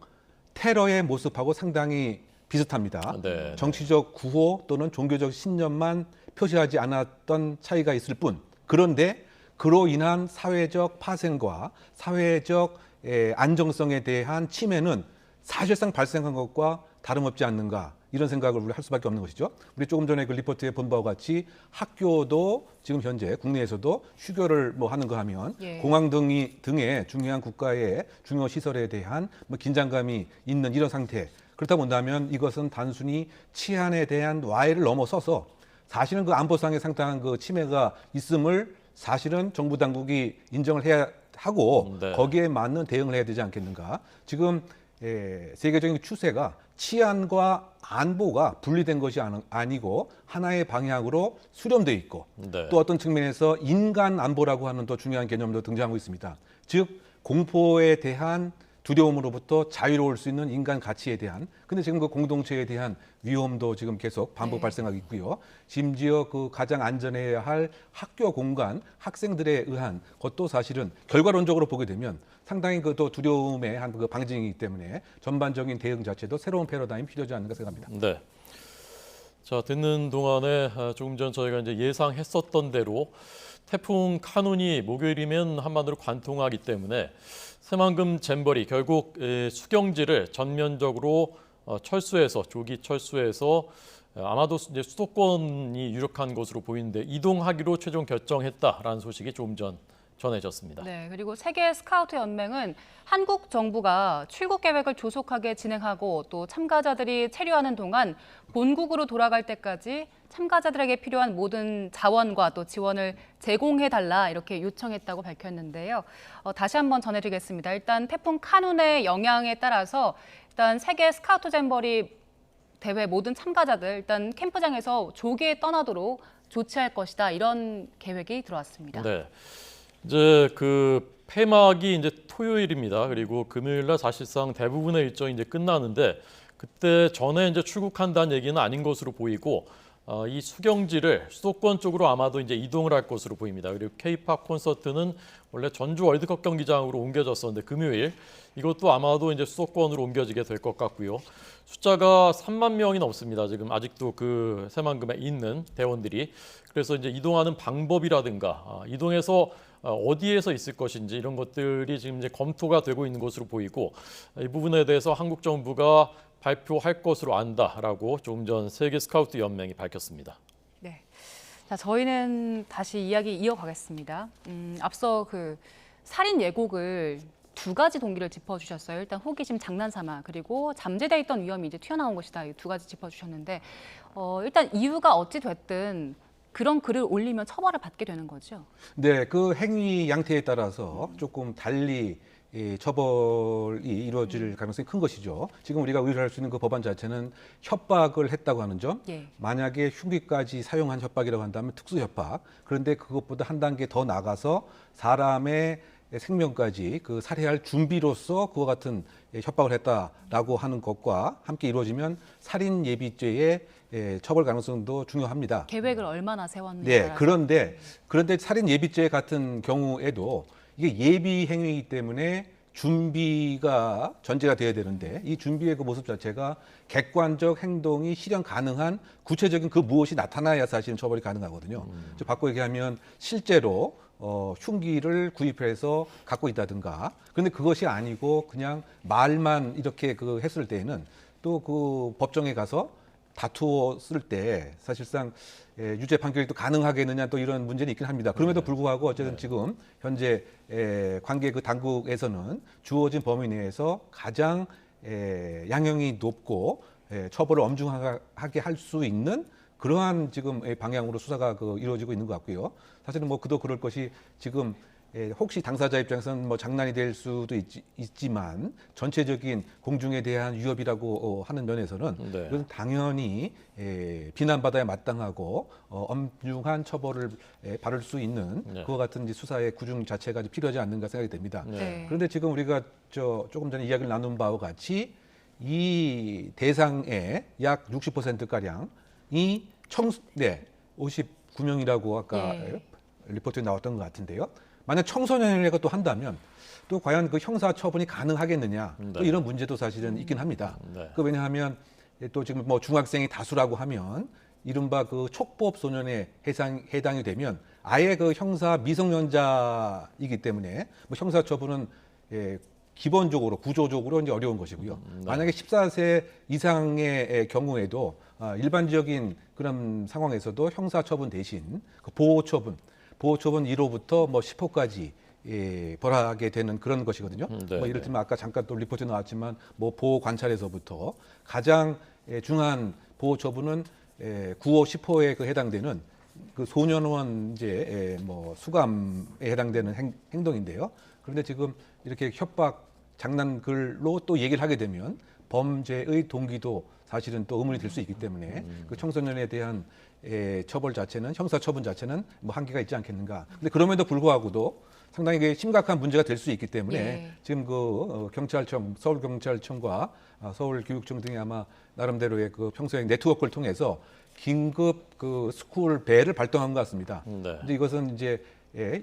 테러의 모습하고 상당히 비슷합니다. 네. 정치적 구호 또는 종교적 신념만 표시하지 않았던 차이가 있을 뿐. 그런데 그로 인한 사회적 파생과 사회적 안정성에 대한 침해는 사실상 발생한 것과 다름없지 않는가 이런 생각을 우리 할 수밖에 없는 것이죠. 우리 조금 전에 그 리포트에 본 바와 같이 학교도 지금 현재 국내에서도 휴교를 뭐 하는 거 하면 예. 공항 등의 중요한 국가의 중요 시설에 대한 뭐 긴장감이 있는 이런 상태. 그렇다 본다면 이것은 단순히 치안에 대한 와해를 넘어서서 사실은 그 안보상의 상당한 그 침해가 있음을 사실은 정부 당국이 인정을 해야 하고 네. 거기에 맞는 대응을 해야 되지 않겠는가. 지금 세계적인 추세가 치안과 안보가 분리된 것이 아니고 하나의 방향으로 수렴돼 있고 네. 또 어떤 측면에서 인간 안보라고 하는 더 중요한 개념도 등장하고 있습니다. 즉 공포에 대한 두려움으로부터 자유로울 수 있는 인간 가치에 대한, 근데 지금 그 공동체에 대한 위험도 지금 계속 반복 발생하고 있고요. 심지어 그 가장 안전해야 할 학교 공간, 학생들에 의한 것도 사실은 결과론적으로 보게 되면 상당히 그 또 두려움의 한 그 방증이기 때문에 전반적인 대응 자체도 새로운 패러다임이 필요하지 않는가 생각합니다. 네. 자, 듣는 동안에 조금 전 저희가 이제 예상했었던 대로 태풍 카눈이 목요일이면 한반도를 관통하기 때문에 새만금 잼버리 결국 수경지를 전면적으로 철수해서 조기 철수해서 아마도 이제 수도권이 유력한 것으로 보이는데 이동하기로 최종 결정했다라는 소식이 조금 전 전해졌습니다. 네, 그리고 세계 스카우트 연맹은 한국 정부가 출국 계획을 조속하게 진행하고 또 참가자들이 체류하는 동안 본국으로 돌아갈 때까지 참가자들에게 필요한 모든 자원과 또 지원을 제공해달라 이렇게 요청했다고 밝혔는데요. 다시 한번 전해드리겠습니다. 일단 태풍 카눈의 영향에 따라서 일단 세계 스카우트 잼버리 대회 모든 참가자들 일단 캠프장에서 조기에 떠나도록 조치할 것이다 이런 계획이 들어왔습니다. 네. 이제 그 폐막이 이제 토요일입니다. 그리고 금요일 날 사실상 대부분의 일정이 이제 끝나는데 그때 전에 이제 출국한다는 얘기는 아닌 것으로 보이고 이 수경지를 수도권 쪽으로 아마도 이제 이동을 할 것으로 보입니다. 그리고 K-팝 콘서트는 원래 전주 월드컵 경기장으로 옮겨졌었는데 금요일 이것도 아마도 이제 수도권으로 옮겨지게 될 것 같고요. 숫자가 3만 명이 넘습니다. 지금 아직도 그 새만금에 있는 대원들이. 그래서 이제 이동하는 방법이라든가 이동해서 어디에서 있을 것인지 이런 것들이 지금 이제 검토가 되고 있는 것으로 보이고 이 부분에 대해서 한국 정부가 발표할 것으로 안다라고 조금 전 세계 스카우트 연맹이 밝혔습니다. 네, 자 저희는 다시 이야기 이어가겠습니다. 앞서 그 살인 예고를 두 가지 동기를 짚어주셨어요. 일단 호기심, 장난삼아 그리고 잠재돼 있던 위험이 이제 튀어나온 것이다. 이 두 가지 짚어주셨는데 일단 이유가 어찌 됐든 그런 글을 올리면 처벌을 받게 되는 거죠. 네, 그 행위 양태에 따라서 조금 달리 처벌이 이루어질 가능성이 큰 것이죠. 지금 우리가 의뢰할 수 있는 그 법안 자체는 협박을 했다고 하는 점, 예. 만약에 흉기까지 사용한 협박이라고 한다면 특수협박, 그런데 그것보다 한 단계 더 나가서 사람의 생명까지 그 살해할 준비로서 그와 같은 협박을 했다라고 하는 것과 함께 이루어지면 살인 예비죄의 처벌 가능성도 중요합니다. 계획을 얼마나 세웠느냐에 네, 그런데 살인 예비죄 같은 경우에도 이게 예비 행위이기 때문에 준비가 전제가 돼야 되는데 이 준비의 그 모습 자체가 객관적 행동이 실현 가능한 구체적인 그 무엇이 나타나야 사실은 처벌이 가능하거든요. 바꿔 얘기하면 실제로 흉기를 구입해서 갖고 있다든가. 그런데 그것이 아니고 그냥 말만 이렇게 그 했을 때에는 또 그 법정에 가서 다투었을 때 사실상 유죄 판결이 또 가능하겠느냐 또 이런 문제는 있긴 합니다. 그럼에도 불구하고 어쨌든 지금 현재 관계 그 당국에서는 주어진 범위 내에서 가장 양형이 높고 처벌을 엄중하게 할 수 있는 그러한 지금 방향으로 수사가 이루어지고 있는 것 같고요. 사실은 뭐 그도 그럴 것이 지금 혹시 당사자 입장에서는 뭐 장난이 될 수도 있지만 전체적인 공중에 대한 위협이라고 하는 면에서는 네. 이건 당연히 비난받아야 마땅하고 엄중한 처벌을 바를 수 있는 네. 그와 같은 이제 수사의 구중 자체가 필요하지 않는가 생각이 됩니다. 네. 그런데 지금 우리가 조금 전에 이야기를 나눈 바와 같이 이 대상의 약 60%가량이 59명이라고 아까 리포트에 나왔던 것 같은데요. 만약 청소년이라고 또 한다면 또 과연 그 형사 처분이 가능하겠느냐 또 이런 문제도 사실은 있긴 합니다. 네. 왜냐하면 또 지금 뭐 중학생이 다수라고 하면 이른바 그 촉법 소년에 해당이 되면 아예 그 형사 미성년자이기 때문에 뭐 형사 처분은 기본적으로 구조적으로 이제 어려운 것이고요. 만약에 14세 이상의 경우에도 일반적인 그런 상황에서도 형사처분 대신 그 보호처분 1호부터 뭐 10호까지 벌하게 되는 그런 것이거든요. 네, 뭐 이를테면 아까 잠깐 또 리포트 나왔지만 뭐 보호 관찰에서부터 가장 중한 보호 처분은 9호, 10호에 그 해당되는 그 소년원 이제 뭐 수감에 해당되는 행동인데요. 그런데 지금 이렇게 협박 장난글로 또 얘기를 하게 되면 범죄의 동기도 사실은 또 의문이 들 수 있기 때문에 그 청소년에 대한 처벌 자체는 형사 처분 자체는 뭐 한계가 있지 않겠는가. 근데 그럼에도 불구하고도 상당히 심각한 문제가 될 수 있기 때문에 지금 그 경찰청, 서울경찰청과 서울교육청 등이 아마 나름대로의 그 평소에 네트워크를 통해서 긴급 그 스쿨 벨을 발동한 것 같습니다. 근데 이것은 이제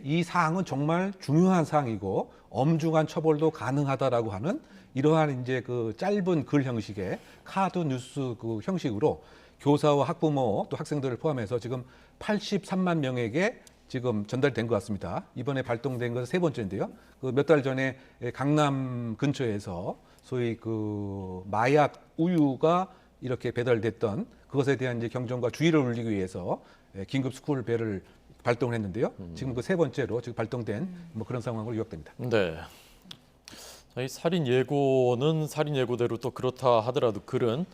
이 사항은 정말 중요한 사항이고 엄중한 처벌도 가능하다라고 하는 이러한 이제 그 짧은 글 형식의 카드 뉴스 그 형식으로 교사와 학부모 또 학생들을 포함해서 지금 83만 명에게 지금 전달된 것 같습니다. 이번에 발동된 것은 세 번째인데요. 그 몇 달 전에 강남 근처에서 소위 그 마약 우유가 이렇게 배달됐던 그것에 대한 이제 경종과 주의를 울리기 위해서 긴급 스쿨 벨을 발동했는데요. 지금 그 세 번째로 지금 발동된 뭐 그런 상황으로 요약됩니다. 네. 이 살인 예고는 살인 예고대로 또 그렇다 하더라도 글은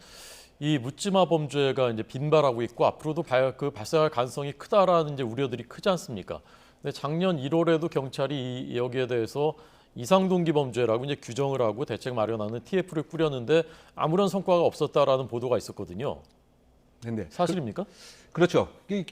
이 묻지마 범죄가 이제 빈발하고 있고 앞으로도 발생할 가능성이 크다라는 이제 우려들이 크지 않습니까? 근데 작년 1월에도 경찰이 여기에 대해서 이상동기 범죄라고 이제 규정을 하고 대책 마련하는 TF를 꾸렸는데 아무런 성과가 없었다라는 보도가 있었거든요. 네. 사실입니까? 그렇죠.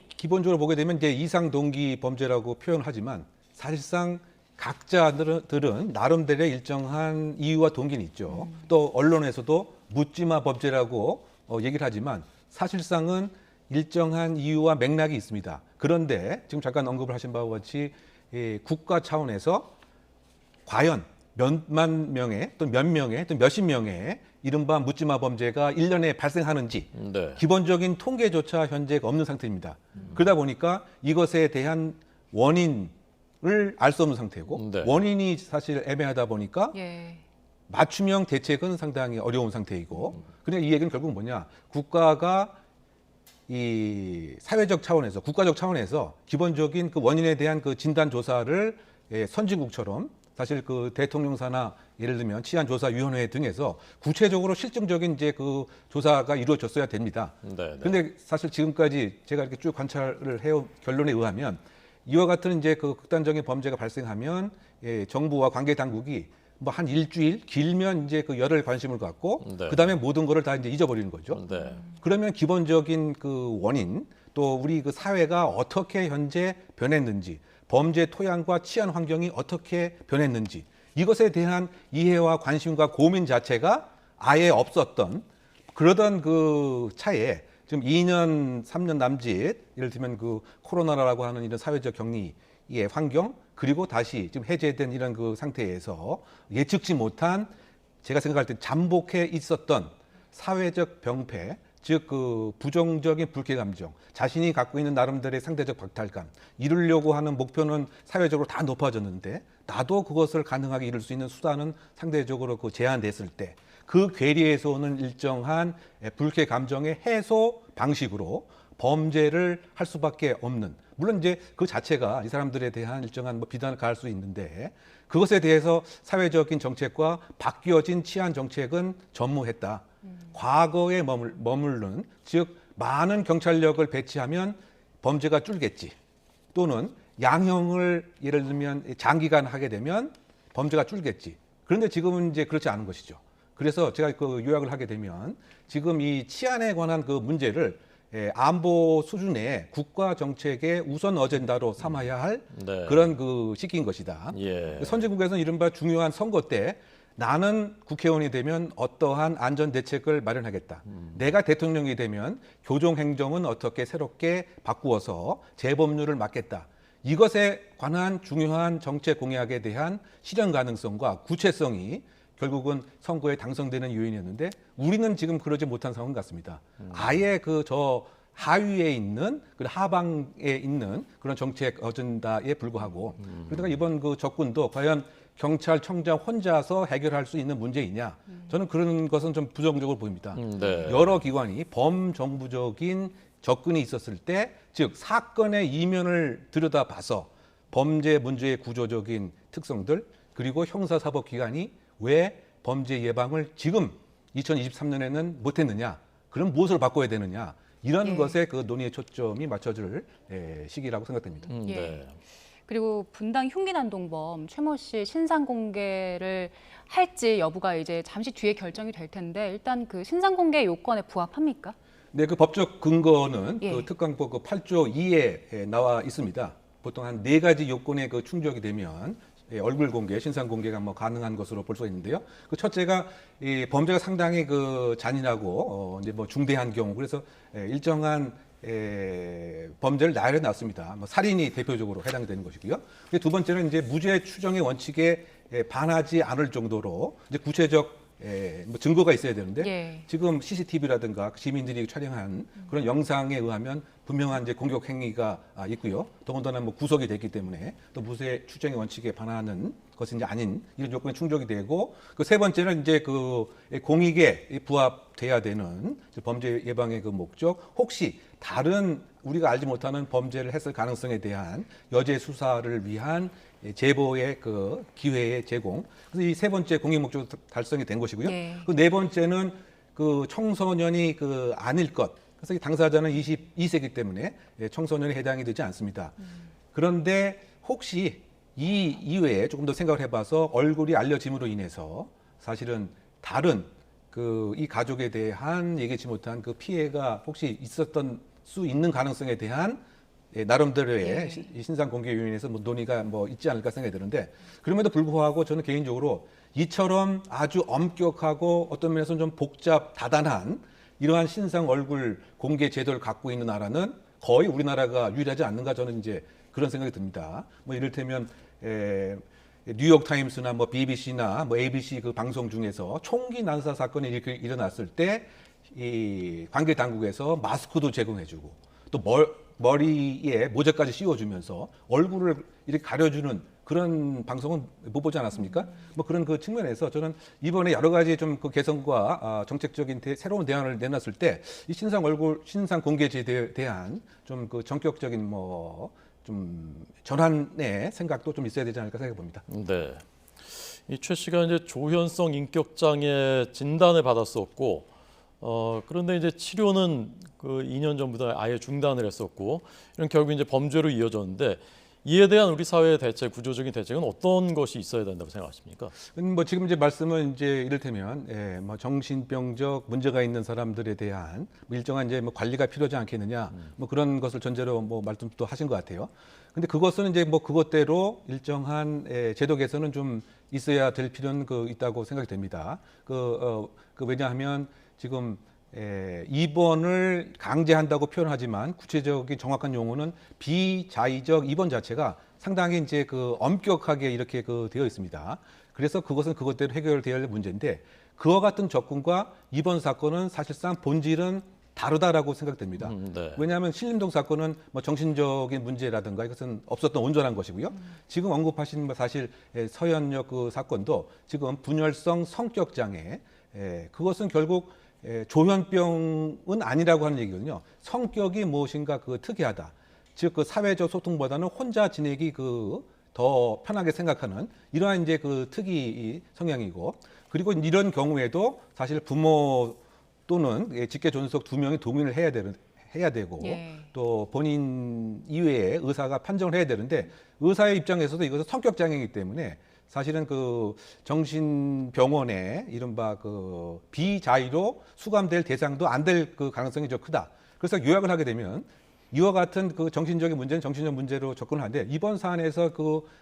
기본적으로 보게 되면 이제 이상동기 범죄라고 표현하지만 사실상 각자들은 나름대로의 일정한 이유와 동기는 있죠. 또 언론에서도 묻지마 범죄라고 얘기를 하지만 사실상은 일정한 이유와 맥락이 있습니다. 그런데 지금 잠깐 언급을 하신 바와 같이 국가 차원에서 과연 몇만 명의 또 몇 명의 또 몇십 명의 이른바 묻지마 범죄가 1년에 발생하는지 기본적인 통계조차 현재 없는 상태입니다. 그러다 보니까 이것에 대한 원인을 알 수 없는 상태고 원인이 사실 애매하다 보니까 맞춤형 대책은 상당히 어려운 상태이고 그냥 이 얘기는 결국 뭐냐 국가가 이 사회적 차원에서 국가적 차원에서 기본적인 그 원인에 대한 그 진단 조사를 선진국처럼 사실 그 대통령사나 예를 들면 치안조사위원회 등에서 구체적으로 실증적인 이제 그 조사가 이루어졌어야 됩니다. 그런데 사실 지금까지 제가 이렇게 쭉 관찰을 해온 결론에 의하면 이와 같은 이제 그 극단적인 범죄가 발생하면 정부와 관계 당국이 뭐 한 일주일 길면 이제 그 열흘 관심을 갖고 그다음에 모든 거를 다 이제 잊어버리는 거죠. 그러면 기본적인 그 원인 또 우리 그 사회가 어떻게 현재 변했는지 범죄 토양과 치안 환경이 어떻게 변했는지 이것에 대한 이해와 관심과 고민 자체가 아예 없었던 그러던 그 차에 지금 2년, 3년 남짓 예를 들면 그 코로나라고 하는 이런 사회적 격리의 환경 그리고 다시 지금 해제된 이런 그 상태에서 예측지 못한 제가 생각할 때 잠복해 있었던 사회적 병폐 즉 그 부정적인 불쾌 감정, 자신이 갖고 있는 나름대로의 상대적 박탈감, 이루려고 하는 목표는 사회적으로 다 높아졌는데 나도 그것을 가능하게 이룰 수 있는 수단은 상대적으로 그 제한됐을 때 그 괴리에서 오는 일정한 불쾌 감정의 해소 방식으로 범죄를 할 수밖에 없는 물론 이제 그 자체가 이 사람들에 대한 일정한 뭐 비난을 가할 수 있는데 그것에 대해서 사회적인 정책과 바뀌어진 치안 정책은 전무했다. 과거에 머무르는 즉 많은 경찰력을 배치하면 범죄가 줄겠지 또는 양형을 예를 들면 장기간 하게 되면 범죄가 줄겠지. 그런데 지금은 이제 그렇지 않은 것이죠. 그래서 제가 그 요약을 하게 되면 지금 이 치안에 관한 그 문제를 안보 수준의 국가 정책의 우선 어젠다로 삼아야 할 그런 그 시기인 것이다. 선진국에서는 이른바 중요한 선거 때 나는 국회의원이 되면 어떠한 안전 대책을 마련하겠다. 내가 대통령이 되면 교정 행정은 어떻게 새롭게 바꾸어서 재범률을 막겠다. 이것에 관한 중요한 정책 공약에 대한 실현 가능성과 구체성이 결국은 선거에 당선되는 요인이었는데 우리는 지금 그러지 못한 상황 같습니다. 아예 그 저 하위에 있는 그 하방에 있는 그런 정책 어젠다에 불과하고 그러다가 이번 그 적군도 과연 경찰청장 혼자서 해결할 수 있는 문제이냐? 저는 그런 것은 좀 부정적으로 보입니다. 네. 여러 기관이 범정부적인 접근이 있었을 때, 즉 사건의 이면을 들여다봐서 범죄 문제의 구조적인 특성들, 그리고 형사사법기관이 왜 범죄 예방을 지금 2023년에는 못했느냐, 그럼 무엇을 바꿔야 되느냐, 이런 것에 그 논의의 초점이 맞춰질 시기라고 생각됩니다. 네. 그리고 분당 흉기난동범 최모 씨 신상 공개를 할지 여부가 이제 잠시 뒤에 결정이 될 텐데 일단 그 신상 공개 요건에 부합합니까? 네, 그 법적 근거는 예. 그 특강법 그 8조 2에 나와 있습니다. 보통 한 4가지 요건에 그 충족이 되면 얼굴 공개, 신상 공개가 뭐 가능한 것으로 볼 수 있는데요. 그 첫째가 이 범죄가 상당히 그 잔인하고 이제 뭐 중대한 경우, 그래서 일정한 범죄를 나열해 놨습니다. 뭐 살인이 대표적으로 해당되는 것이고요. 두 번째는 이제 무죄 추정의 원칙에 반하지 않을 정도로 이제 구체적 뭐 증거가 있어야 되는데 지금 CCTV라든가 시민들이 촬영한 그런 영상에 의하면 분명한 이제 공격 행위가 있고요. 더군다나 뭐 구속이 됐기 때문에 또 무죄 추정의 원칙에 반하는 것이 이제 아닌 이런 요건에 충족이 되고, 그 세 번째는 이제 그 공익에 부합돼야 되는 범죄 예방의 그 목적, 혹시 다른 우리가 알지 못하는 범죄를 했을 가능성에 대한 여죄 수사를 위한 제보의 그 기회의 제공. 그래서 이 세 번째 공익 목적 달성이 된 것이고요. 그 네 번째는 그 청소년이 그 아닐 것. 그래서 이 당사자는 22세이기 때문에 청소년에 해당이 되지 않습니다. 그런데 혹시 이 이외에 조금 더 생각을 해봐서 얼굴이 알려짐으로 인해서 사실은 다른 그 이 가족에 대한 예기치 못한 그 피해가 혹시 있었던 수 있는 가능성에 대한 나름대로의 신상 공개 요인에서 뭐 논의가 뭐 있지 않을까 생각이 드는데, 그럼에도 불구하고 저는 개인적으로 이처럼 아주 엄격하고 어떤 면에서는 좀 복잡 다단한 이러한 신상 얼굴 공개 제도를 갖고 있는 나라는 거의 우리나라가 유일하지 않는가, 저는 이제 그런 생각이 듭니다. 뭐 이를테면 뉴욕 타임스나 뭐 BBC나 뭐 ABC 그 방송 중에서 총기 난사 사건이 이렇게 일어났을 때 이 관계 당국에서 마스크도 제공해주고 또 머리에 모자까지 씌워주면서 얼굴을 이렇게 가려주는 그런 방송은 못 보지 않았습니까? 뭐 그런 그 측면에서 저는 이번에 여러 가지 좀 그 개선과 정책적인 새로운 대안을 내놨을 때 이 신상 공개제에 대한 좀 그 전격적인 뭐 좀 전환의 생각도 좀 있어야 되지 않을까 생각해 봅니다. 네. 이 최 씨가 이제 조현성 인격장애 진단을 받았었고, 그런데 이제 치료는 그 2년 전부터 아예 중단을 했었고, 이런 결국 이제 범죄로 이어졌는데, 이에 대한 우리 사회의 대책, 구조적인 대책은 어떤 것이 있어야 된다고 생각하십니까? 뭐 지금 이제 말씀은 이제 이를테면 뭐 정신병적 문제가 있는 사람들에 대한 뭐 일정한 이제 뭐 관리가 필요하지 않겠느냐, 뭐 그런 것을 전제로 뭐 말씀도 하신 것 같아요. 근데 그것은 이제 뭐 그것대로 일정한 제도 개선은 좀 있어야 될 필요는 있다고 생각이 됩니다. 왜냐하면 지금 입원을 강제한다고 표현하지만 구체적인 정확한 용어는 비자의적 입원 자체가 상당히 이제 엄격하게 이렇게 되어 있습니다. 그래서 그것은 그것대로 해결되어야 할 문제인데, 그와 같은 접근과 이번 사건은 사실상 본질은 다르다라고 생각됩니다. 네. 왜냐하면 신림동 사건은 뭐 정신적인 문제라든가 이것은 없었던 온전한 것이고요. 지금 언급하신 사실 서현역 그 사건도 지금 분열성 성격 장애, 그것은 결국 조현병은 아니라고 하는 얘기거든요. 성격이 무엇인가 특이하다. 즉 사회적 소통보다는 혼자 지내기 더 편하게 생각하는 이러한 이제 특이 성향이고, 그리고 이런 경우에도 사실 부모 또는 직계 존속 2명이 동의를 해야 되고 또 본인 이외에 의사가 판정을 해야 되는데, 의사의 입장에서도 이것은 성격 장애이기 때문에 사실은 정신병원에 이른바 비자의로 수감될 대상도 안 될 가능성이 좀 크다. 그래서 요약을 하게 되면 이와 같은 정신적인 문제는 정신적 문제로 접근을 하는데, 이번 사안에서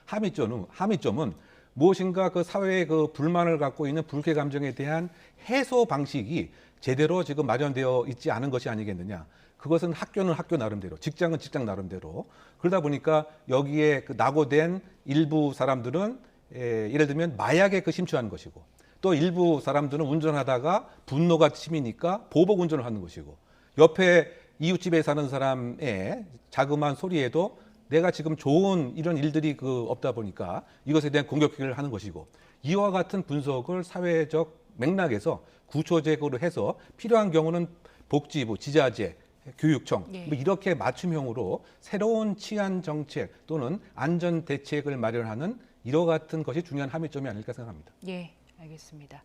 함의점은 무엇인가 사회의 불만을 갖고 있는 불쾌 감정에 대한 해소 방식이 제대로 지금 마련되어 있지 않은 것이 아니겠느냐. 그것은 학교는 학교 나름대로, 직장은 직장 나름대로, 그러다 보니까 여기에 낙오된 일부 사람들은 예를 들면 마약에 심취하는 것이고, 또 일부 사람들은 운전하다가 분노가 치미니까 보복 운전을 하는 것이고, 옆에 이웃집에 사는 사람의 자그마한 소리에도 내가 지금 좋은 이런 일들이 없다 보니까 이것에 대한 공격을 하는 것이고, 이와 같은 분석을 사회적 맥락에서 구조적으로 해서 필요한 경우는 복지부, 지자체, 교육청 예. 뭐 이렇게 맞춤형으로 새로운 치안 정책 또는 안전 대책을 마련하는 이와 같은 것이 중요한 함의점이 아닐까 생각합니다. 예, 알겠습니다.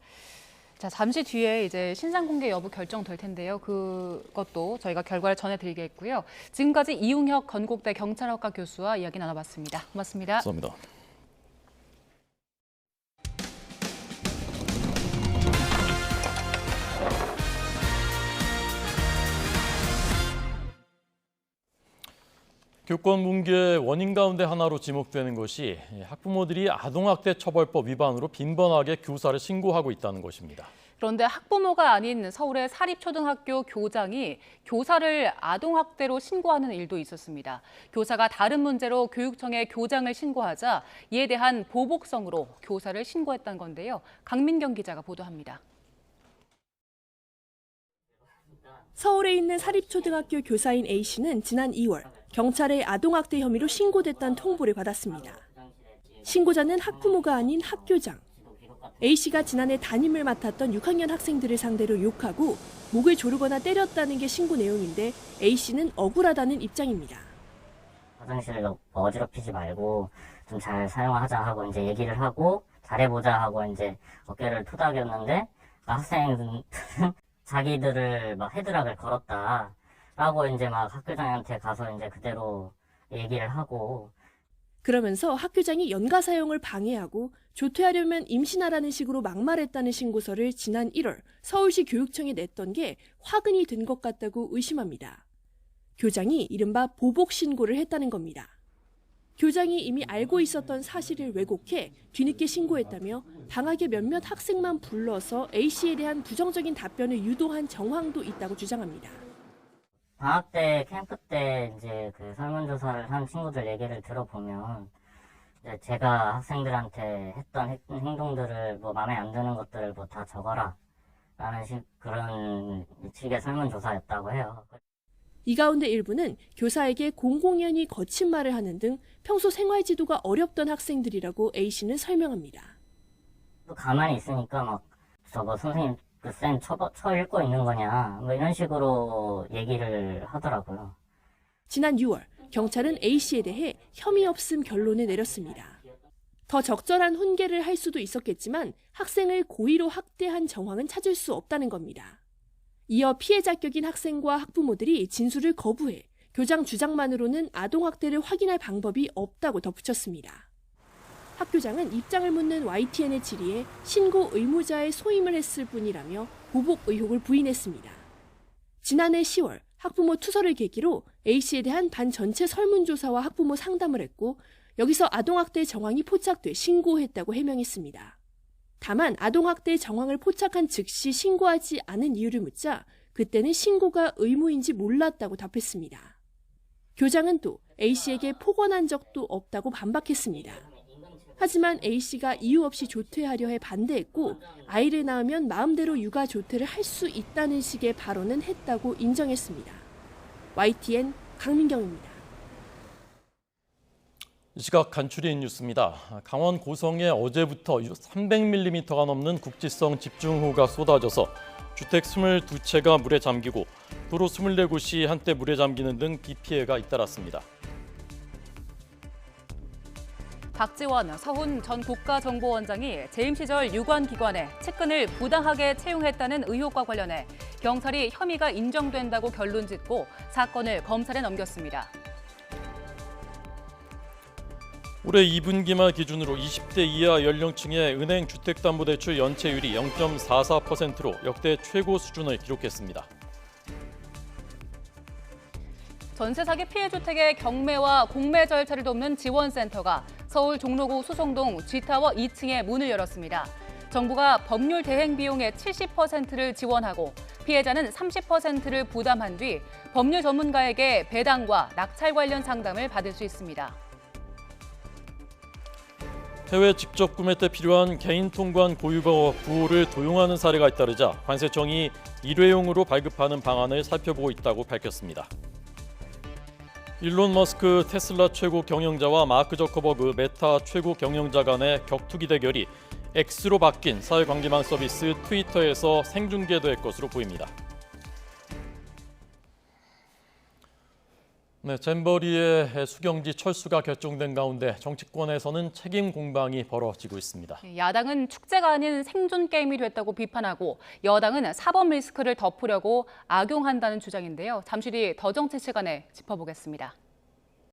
자, 잠시 뒤에 이제 신상 공개 여부 결정될 텐데요. 그것도 저희가 결과를 전해드리겠고요. 지금까지 이웅혁 건국대 경찰학과 교수와 이야기 나눠봤습니다. 고맙습니다. 감사합니다. 교권 붕괴의 원인 가운데 하나로 지목되는 것이 학부모들이 아동학대 처벌법 위반으로 빈번하게 교사를 신고하고 있다는 것입니다. 그런데 학부모가 아닌 서울의 사립초등학교 교장이 교사를 아동학대로 신고하는 일도 있었습니다. 교사가 다른 문제로 교육청에 교장을 신고하자 이에 대한 보복성으로 교사를 신고했던 건데요. 강민경 기자가 보도합니다. 서울에 있는 사립초등학교 교사인 A씨는 지난 2월 경찰에 아동학대 혐의로 신고됐다는 통보를 받았습니다. 신고자는 학부모가 아닌 학교장. A씨가 지난해 담임을 맡았던 6학년 학생들을 상대로 욕하고 목을 조르거나 때렸다는 게 신고 내용인데 A씨는 억울하다는 입장입니다. 화장실을 어지럽히지 말고 좀 잘 사용하자 하고 이제 얘기를 하고 잘해보자 하고 이제 어깨를 토닥였는데 학생들은 자기들을 막 헤드락을 걸었다. 라고 이제 막 학교장한테 가서 이제 그대로 얘기를 하고. 그러면서 학교장이 연가 사용을 방해하고 조퇴하려면 임신하라는 식으로 막말했다는 신고서를 지난 1월 서울시 교육청에 냈던 게 화근이 된 것 같다고 의심합니다. 교장이 이른바 보복 신고를 했다는 겁니다. 교장이 이미 알고 있었던 사실을 왜곡해 뒤늦게 신고했다며 방학에 몇몇 학생만 불러서 A씨에 대한 부정적인 답변을 유도한 정황도 있다고 주장합니다. 방학 때 캠프 때 이제 그 설문조사를 한 친구들 얘기를 들어보면 이제 제가 학생들한테 했던 행동들을 뭐 마음에 안 드는 것들을 뭐 다 적어라 라는 그런 식의 설문조사였다고 해요. 이 가운데 일부는 교사에게 공공연히 거친 말을 하는 등 평소 생활 지도가 어렵던 학생들이라고 A씨는 설명합니다. 또 가만히 있으니까 막 저거 선생님 그 쌤 쳐 읽고 있는 거냐 뭐 이런 식으로 얘기를 하더라고요. 지난 6월 경찰은 A씨에 대해 혐의 없음 결론을 내렸습니다. 더 적절한 훈계를 할 수도 있었겠지만 학생을 고의로 학대한 정황은 찾을 수 없다는 겁니다. 이어 피해자 격인 학생과 학부모들이 진술을 거부해 교장 주장만으로는 아동학대를 확인할 방법이 없다고 덧붙였습니다. 학교장은 입장을 묻는 YTN의 질의에 신고 의무자의 소임을 했을 뿐이라며 보복 의혹을 부인했습니다. 지난해 10월 학부모 투서를 계기로 A씨에 대한 반 전체 설문조사와 학부모 상담을 했고 여기서 아동학대 정황이 포착돼 신고했다고 해명했습니다. 다만 아동학대 정황을 포착한 즉시 신고하지 않은 이유를 묻자 그때는 신고가 의무인지 몰랐다고 답했습니다. 교장은 또 A씨에게 폭언한 적도 없다고 반박했습니다. 하지만 A씨가 이유 없이 조퇴하려 해 반대했고 아이를 낳으면 마음대로 육아 조퇴를 할 수 있다는 식의 발언은 했다고 인정했습니다. YTN 강민경입니다. 이 시각 간추린 뉴스입니다. 강원 고성에 어제부터 300mm가 넘는 국지성 집중호우가 쏟아져서 주택 22채가 물에 잠기고 도로 24곳이 한때 물에 잠기는 등 비 피해가 잇따랐습니다. 박지원 서훈 전 국가정보원장이 재임 시절 유관기관에 측근을 부당하게 채용했다는 의혹과 관련해 경찰이 혐의가 인정된다고 결론짓고 사건을 검찰에 넘겼습니다. 올해 2분기 말 기준으로 20대 이하 연령층의 은행 주택담보대출 연체율이 0.44%로 역대 최고 수준을 기록했습니다. 전세 사기 피해 주택의 경매와 공매 절차를 돕는 지원센터가 서울 종로구 수성동 G타워 2층에 문을 열었습니다. 정부가 법률 대행 비용의 70%를 지원하고 피해자는 30%를 부담한 뒤 법률 전문가에게 배당과 낙찰 관련 상담을 받을 수 있습니다. 해외 직접 구매 때 필요한 개인 통관 고유거 부호를 도용하는 사례가 잇따르자 관세청이 일회용으로 발급하는 방안을 살펴보고 있다고 밝혔습니다. 일론 머스크 테슬라 최고 경영자와 마크 저커버그 메타 최고 경영자 간의 격투기 대결이 X로 바뀐 사회관계망 서비스 트위터에서 생중계될 것으로 보입니다. 네, 잼버리의 수경지 철수가 결정된 가운데 정치권에서는 책임 공방이 벌어지고 있습니다. 야당은 축제가 아닌 생존 게임이 됐다고 비판하고 여당은 사법 리스크를 덮으려고 악용한다는 주장인데요. 잠시 뒤 더 정치 시간에 짚어보겠습니다.